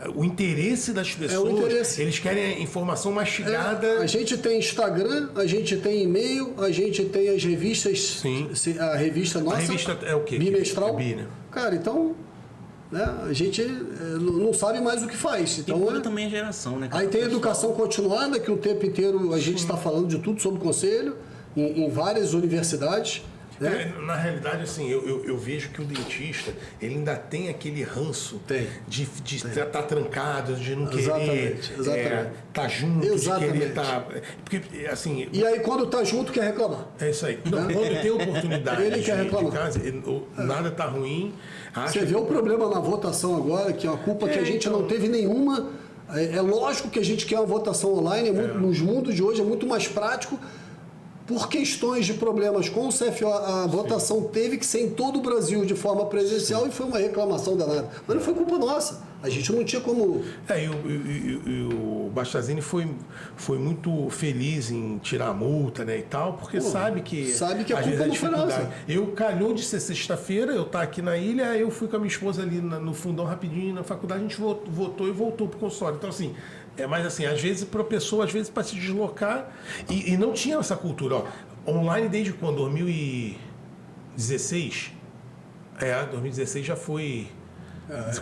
não. O interesse das pessoas, eles querem a informação mastigada. A gente tem Instagram, a gente tem e-mail, a gente tem as revistas. Sim. A revista nossa. A revista é o quê? Bimestral. Né? Cara, então... a gente não sabe mais o que faz. Então, também a geração, né? Aí tem a educação continuada, que o tempo inteiro a gente está falando de tudo sobre o conselho, em várias universidades. Na realidade, assim, eu vejo que o dentista, ele ainda tem aquele ranço de estar trancado, de não querer estar junto, de querer estar... Porque, assim... E aí, quando está junto, quer reclamar. É isso aí. Não, quando tem oportunidade ele quer reclamar. De casa, nada está ruim. Você vê o problema na votação agora, que é uma culpa que a gente não teve nenhuma. É lógico que a gente quer uma votação online, nos mundos de hoje é muito mais prático. Por questões de problemas com o CFO, a votação teve que ser em todo o Brasil de forma presencial e foi uma reclamação danada. Mas não foi culpa nossa. A gente não tinha como... E o Bastazini foi muito feliz em tirar a multa, né, e tal, porque sabe que a culpa não foi nossa. Eu calhou de ser sexta-feira, eu estar aqui na ilha, aí eu fui com a minha esposa ali no fundão rapidinho na faculdade, a gente votou e voltou pro consultório. Então, assim... Mas assim, às vezes para a pessoa, para se deslocar, e não tinha essa cultura. Online desde quando? 2016? 2016 já foi...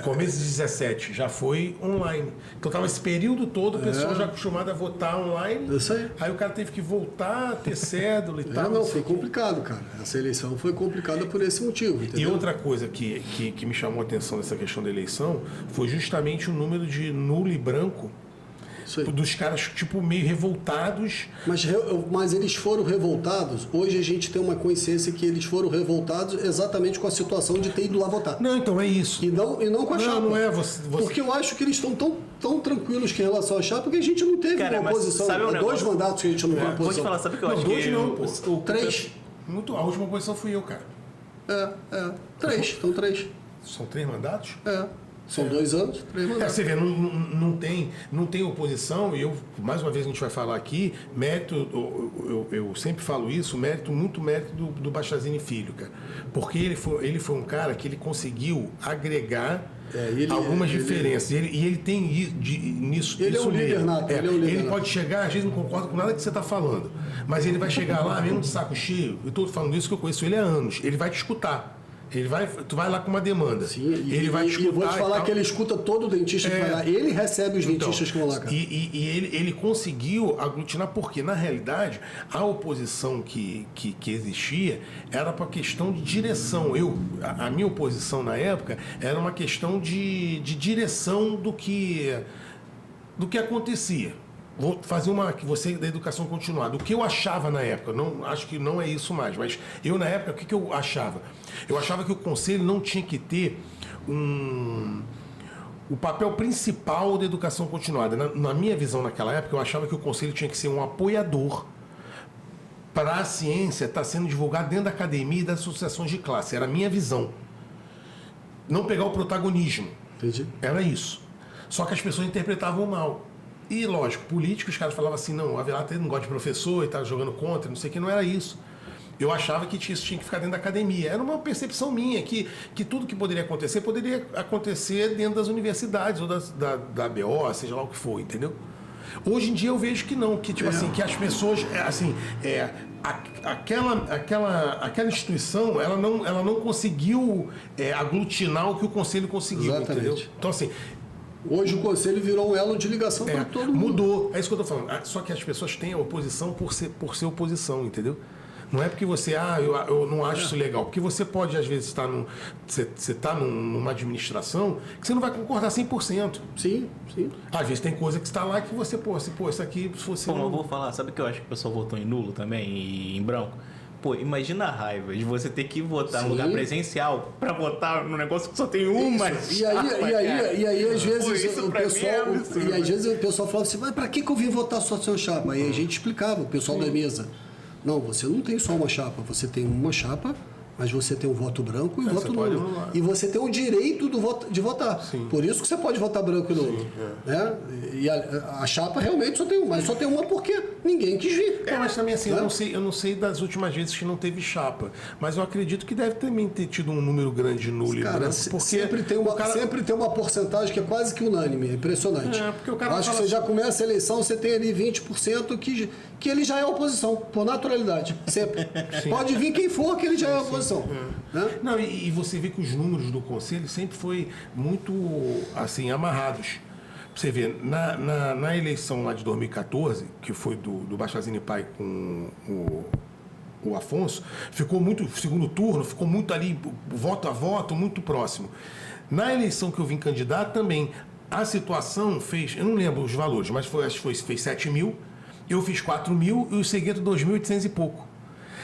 Começo de 17, já foi online. Então estava esse período todo, o pessoal já acostumado a votar online. Isso aí. Aí o cara teve que voltar, ter cédula e tal. Não, foi complicado, cara. Essa eleição foi complicada por esse motivo, entendeu? E outra coisa que me chamou a atenção nessa questão da eleição foi justamente o número de nulo e branco dos caras, tipo, meio revoltados. Mas eles foram revoltados. Hoje a gente tem uma consciência que eles foram revoltados exatamente com a situação de ter ido lá votar. Não, então é isso. E não com a chapa. Não é Porque eu acho que eles estão tão tranquilos que em relação à chapa, porque a gente não teve uma oposição. Dois mandatos que a gente não teve oposição. Vou te falar, sabe o que eu acho que... Não, 3. A última oposição fui eu, cara. 3. Então 3. São 3 mandatos? São 2 anos, 3 mandatos. Você vê, não tem oposição, e eu, mais uma vez a gente vai falar aqui, mérito, eu sempre falo isso, muito mérito do Bastazini Filho, cara. Porque ele foi um cara que ele conseguiu agregar algumas diferenças. Ele tem nisso. Ele é um líder nato. Ele pode chegar, às vezes não concorda com nada que você está falando, mas ele vai chegar lá mesmo de saco cheio. Eu estou falando isso que eu conheço ele há anos. Ele vai te escutar. Tu vai lá com uma demanda. Sim, ele vai te escutar. E vou te falar que ele escuta todo dentista que vai lá. Ele recebe os dentistas que vão lá, cara. E ele conseguiu aglutinar, porque, na realidade, a oposição que existia era para questão de direção. A minha oposição, na época, era uma questão de direção do que acontecia. Vou fazer você da educação continuada. O que eu achava na época, acho que não é isso mais, mas eu na época, o que eu achava? Eu achava que o conselho não tinha que ter o papel principal da educação continuada. Na minha visão naquela época, eu achava que o conselho tinha que ser um apoiador para a ciência estar sendo divulgada dentro da academia e das associações de classe. Era a minha visão. Não pegar o protagonismo. Entendi. Era isso. Só que as pessoas interpretavam mal. E, lógico, políticos, os caras falavam assim, não, o Avelar não gosta de professor e tá jogando contra, não sei o que, não era isso. Eu achava que isso tinha que ficar dentro da academia. Era uma percepção minha, que tudo que poderia acontecer dentro das universidades, ou da ABO, seja lá o que for, entendeu? Hoje em dia eu vejo que não, que tipo assim, que as pessoas, aquela instituição, ela não conseguiu aglutinar o que o conselho conseguiu, exatamente. Entendeu? Então assim, hoje o conselho virou um elo de ligação para todo mundo. Mudou. É isso que eu estou falando. Só que as pessoas têm a oposição por ser oposição, entendeu? Não é porque você, eu não acho isso legal. Porque você pode, às vezes, estar numa administração que você não vai concordar 100%. Sim. Às vezes tem coisa que está lá que você, isso aqui, se fosse... Pô, mas eu vou falar, sabe o que eu acho que o pessoal votou em nulo também e em branco? Pô, imagina a raiva de você ter que votar no lugar presencial pra votar no negócio que só tem uma. E aí, às vezes, o pessoal falava assim, mas pra que eu vim votar só seu chapa? Aí a gente explicava, o pessoal da mesa. Não, você não tem só uma chapa, você tem uma chapa, mas você tem um voto branco e voto nulo. E você tem o direito de votar. Sim. Por isso que você pode votar branco e nulo. Né? E a chapa realmente só tem uma, mas só tem uma porque ninguém quis vir. Mas também assim, eu não sei das últimas vezes que não teve chapa, mas eu acredito que deve também ter tido um número grande de nulo. Cara, sempre tem uma porcentagem que é quase que unânime, é impressionante. Porque o cara acho que você já começa a eleição, você tem ali 20% que ele já é oposição, por naturalidade. Sempre. Pode vir quem for que ele já é oposição. Né? Não, e você vê que os números do conselho sempre foi muito assim, amarrados. Você vê, na eleição lá de 2014, que foi do Bastazini Pai com o Afonso, ficou muito, segundo turno, ficou muito ali, voto a voto, muito próximo. Na eleição que eu vim candidato também, a situação fez, eu não lembro os valores, mas acho que fez 7 mil, eu fiz 4 mil e o Segueto 2.800 e pouco.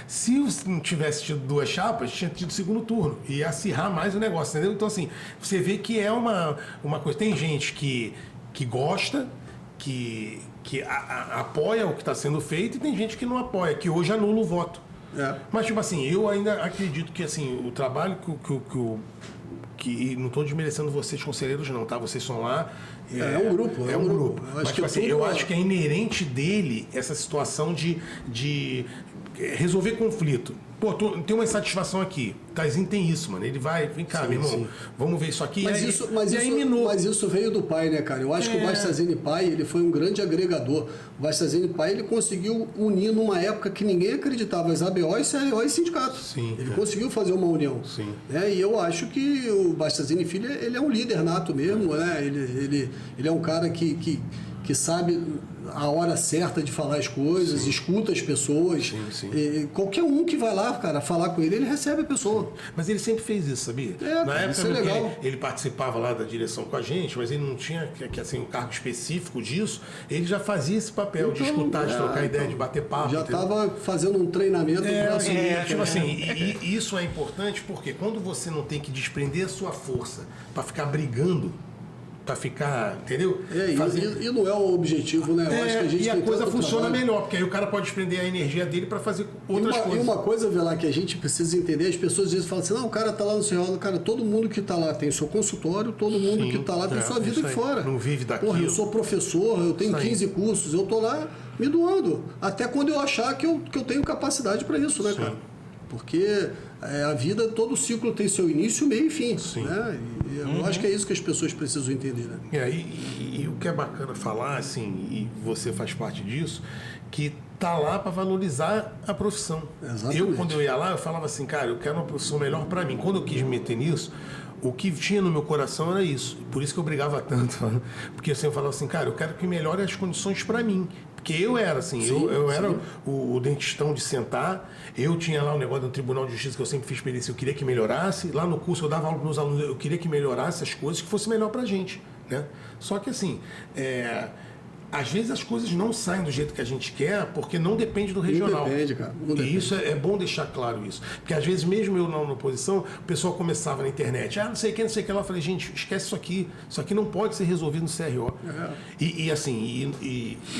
Se não tivesse tido duas chapas, tinha tido segundo turno. Ia acirrar mais o negócio, entendeu? Então, assim, você vê que é uma coisa. Tem gente que gosta, que apoia o que está sendo feito, e tem gente que não apoia, que hoje anula o voto. Mas, tipo assim, eu ainda acredito que assim, o trabalho que não estou desmerecendo vocês, conselheiros, não, tá? Vocês são lá. É um grupo. Mas, tipo assim, eu acho que é inerente dele essa situação de resolver conflito. Pô, tem uma insatisfação aqui. Taizinho tem isso, mano. Ele vai, vem cá, meu irmão, vamos ver isso aqui. Mas isso veio do pai, né, cara? Eu acho que o Bastazini Pai, ele foi um grande agregador. O Bastazini Pai, ele conseguiu unir numa época que ninguém acreditava, as ABOs, CRO e sindicatos. Sim, ele conseguiu fazer uma união. Sim. E eu acho que o Bastazini Filho, ele é um líder nato mesmo, né? Ele é um cara que sabe a hora certa de falar as coisas, escuta as pessoas. E qualquer um que vai lá, cara, falar com ele, ele recebe a pessoa. Mas ele sempre fez isso, sabia? Na época isso é legal. Ele participava lá da direção com a gente, mas ele não tinha assim, um cargo específico disso. Ele já fazia esse papel de escutar, de trocar ideia, de bater papo. Já estava fazendo um treinamento para assumir. Tipo assim, e isso é importante porque quando você não tem que desprender a sua força para ficar brigando, para ficar, entendeu? E não é o objetivo, né? Eu acho que a gente e a coisa funciona trabalho. melhor, porque aí o cara pode desprender a energia dele para fazer outras coisas. E uma coisa, Velar, que a gente precisa entender, as pessoas às vezes falam assim, não, o cara tá lá no Senhor, cara, todo mundo que tá lá tem seu consultório, todo mundo que tá lá tem sua vida de fora. Não vive daquilo. Porra, eu sou professor, eu tenho 15 cursos, eu tô lá me doando, até quando eu achar que eu tenho capacidade para isso, né, cara? Porque a vida, todo ciclo tem seu início, meio e fim. Né? E eu acho que é isso que as pessoas precisam entender. Né? E o que é bacana falar, assim, e você faz parte disso, que tá lá para valorizar a profissão. Exatamente. Quando eu ia lá, eu falava assim, cara, eu quero uma profissão melhor para mim. Quando eu quis me meter nisso, o que tinha no meu coração era isso. Por isso que eu brigava tanto. Porque assim, eu falava assim, cara, eu quero que melhore as condições para mim. Porque eu era assim, eu era o dentistão de sentar, eu tinha lá um negócio do Tribunal de Justiça que eu sempre fiz perícia, eu queria que melhorasse. Lá no curso eu dava aula para meus alunos, eu queria que melhorasse as coisas, que fosse melhor pra gente, né? Só que assim, às vezes as coisas não saem do jeito que a gente quer, porque não depende do regional. Não depende, cara. Não depende. E isso é bom deixar claro isso. Porque às vezes, mesmo eu na oposição, o pessoal começava na internet, não sei o que lá. Eu falei, gente, esquece isso aqui não pode ser resolvido no CRO. E assim,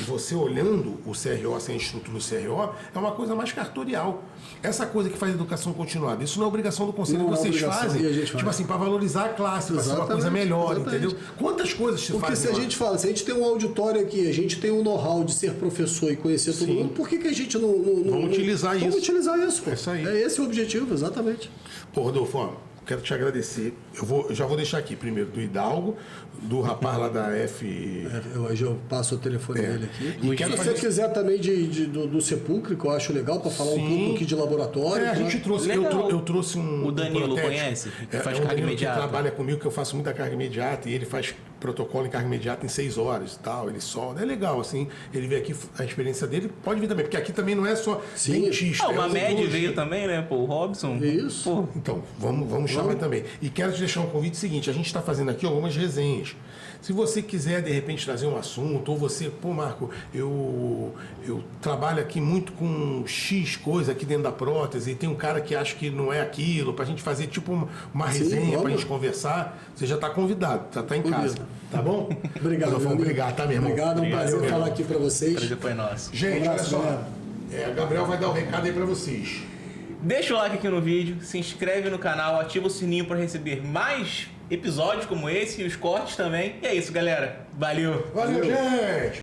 você olhando o CRO, assim, a estrutura do CRO, é uma coisa mais cartorial. Essa coisa que faz educação continuada, isso não é obrigação do conselho, que vocês fazem, tipo assim, para valorizar a classe, para ser uma coisa melhor, entendeu? Quantas coisas se fazem? Porque se a gente fala, se a gente tem um auditório aqui, a gente tem um know-how de ser professor e conhecer todo mundo, por que a gente não vamos utilizar isso? Vamos utilizar isso, pô. É isso aí. É esse o objetivo, exatamente. Pô, Rodolfo, quero te agradecer. Eu já vou deixar aqui primeiro do Hidalgo, do rapaz lá da F. Hoje eu passo o telefone dele aqui. E se você quiser também do Sepulcre, que eu acho legal, para falar um pouco aqui de laboratório. A gente trouxe, eu trouxe um. O Danilo um conhece? Que faz o carga Danilo imediata. que trabalha comigo, que eu faço muita carga imediata, e ele faz protocolo em carga imediata em 6 horas e tal. Ele solda. É legal, assim. Ele vê aqui a experiência dele, pode vir também, porque aqui também não é só dentista. O Mamed veio também, né? Pô, o Robson. Isso. Pô. Então, vamos chamar também. E quero te deixar um convite seguinte: a gente está fazendo aqui algumas resenhas. Se você quiser, de repente, trazer um assunto, ou você, pô, Marco, eu trabalho aqui muito com X coisa aqui dentro da prótese, e tem um cara que acha que não é aquilo, pra gente fazer tipo uma resenha, pra gente conversar, você já tá convidado, já tá em casa. Tá bom? Obrigado. Obrigado, tá, meu irmão? Obrigado, é um prazer falar aqui pra vocês. O prazer foi nosso. Gente, Um abraço, olha só. galera. Gabriel vai dar o recado aí pra vocês. Deixa o like aqui no vídeo, se inscreve no canal, ativa o sininho para receber mais episódios como esse e os cortes também. E é isso, galera. Valeu! Valeu, gente!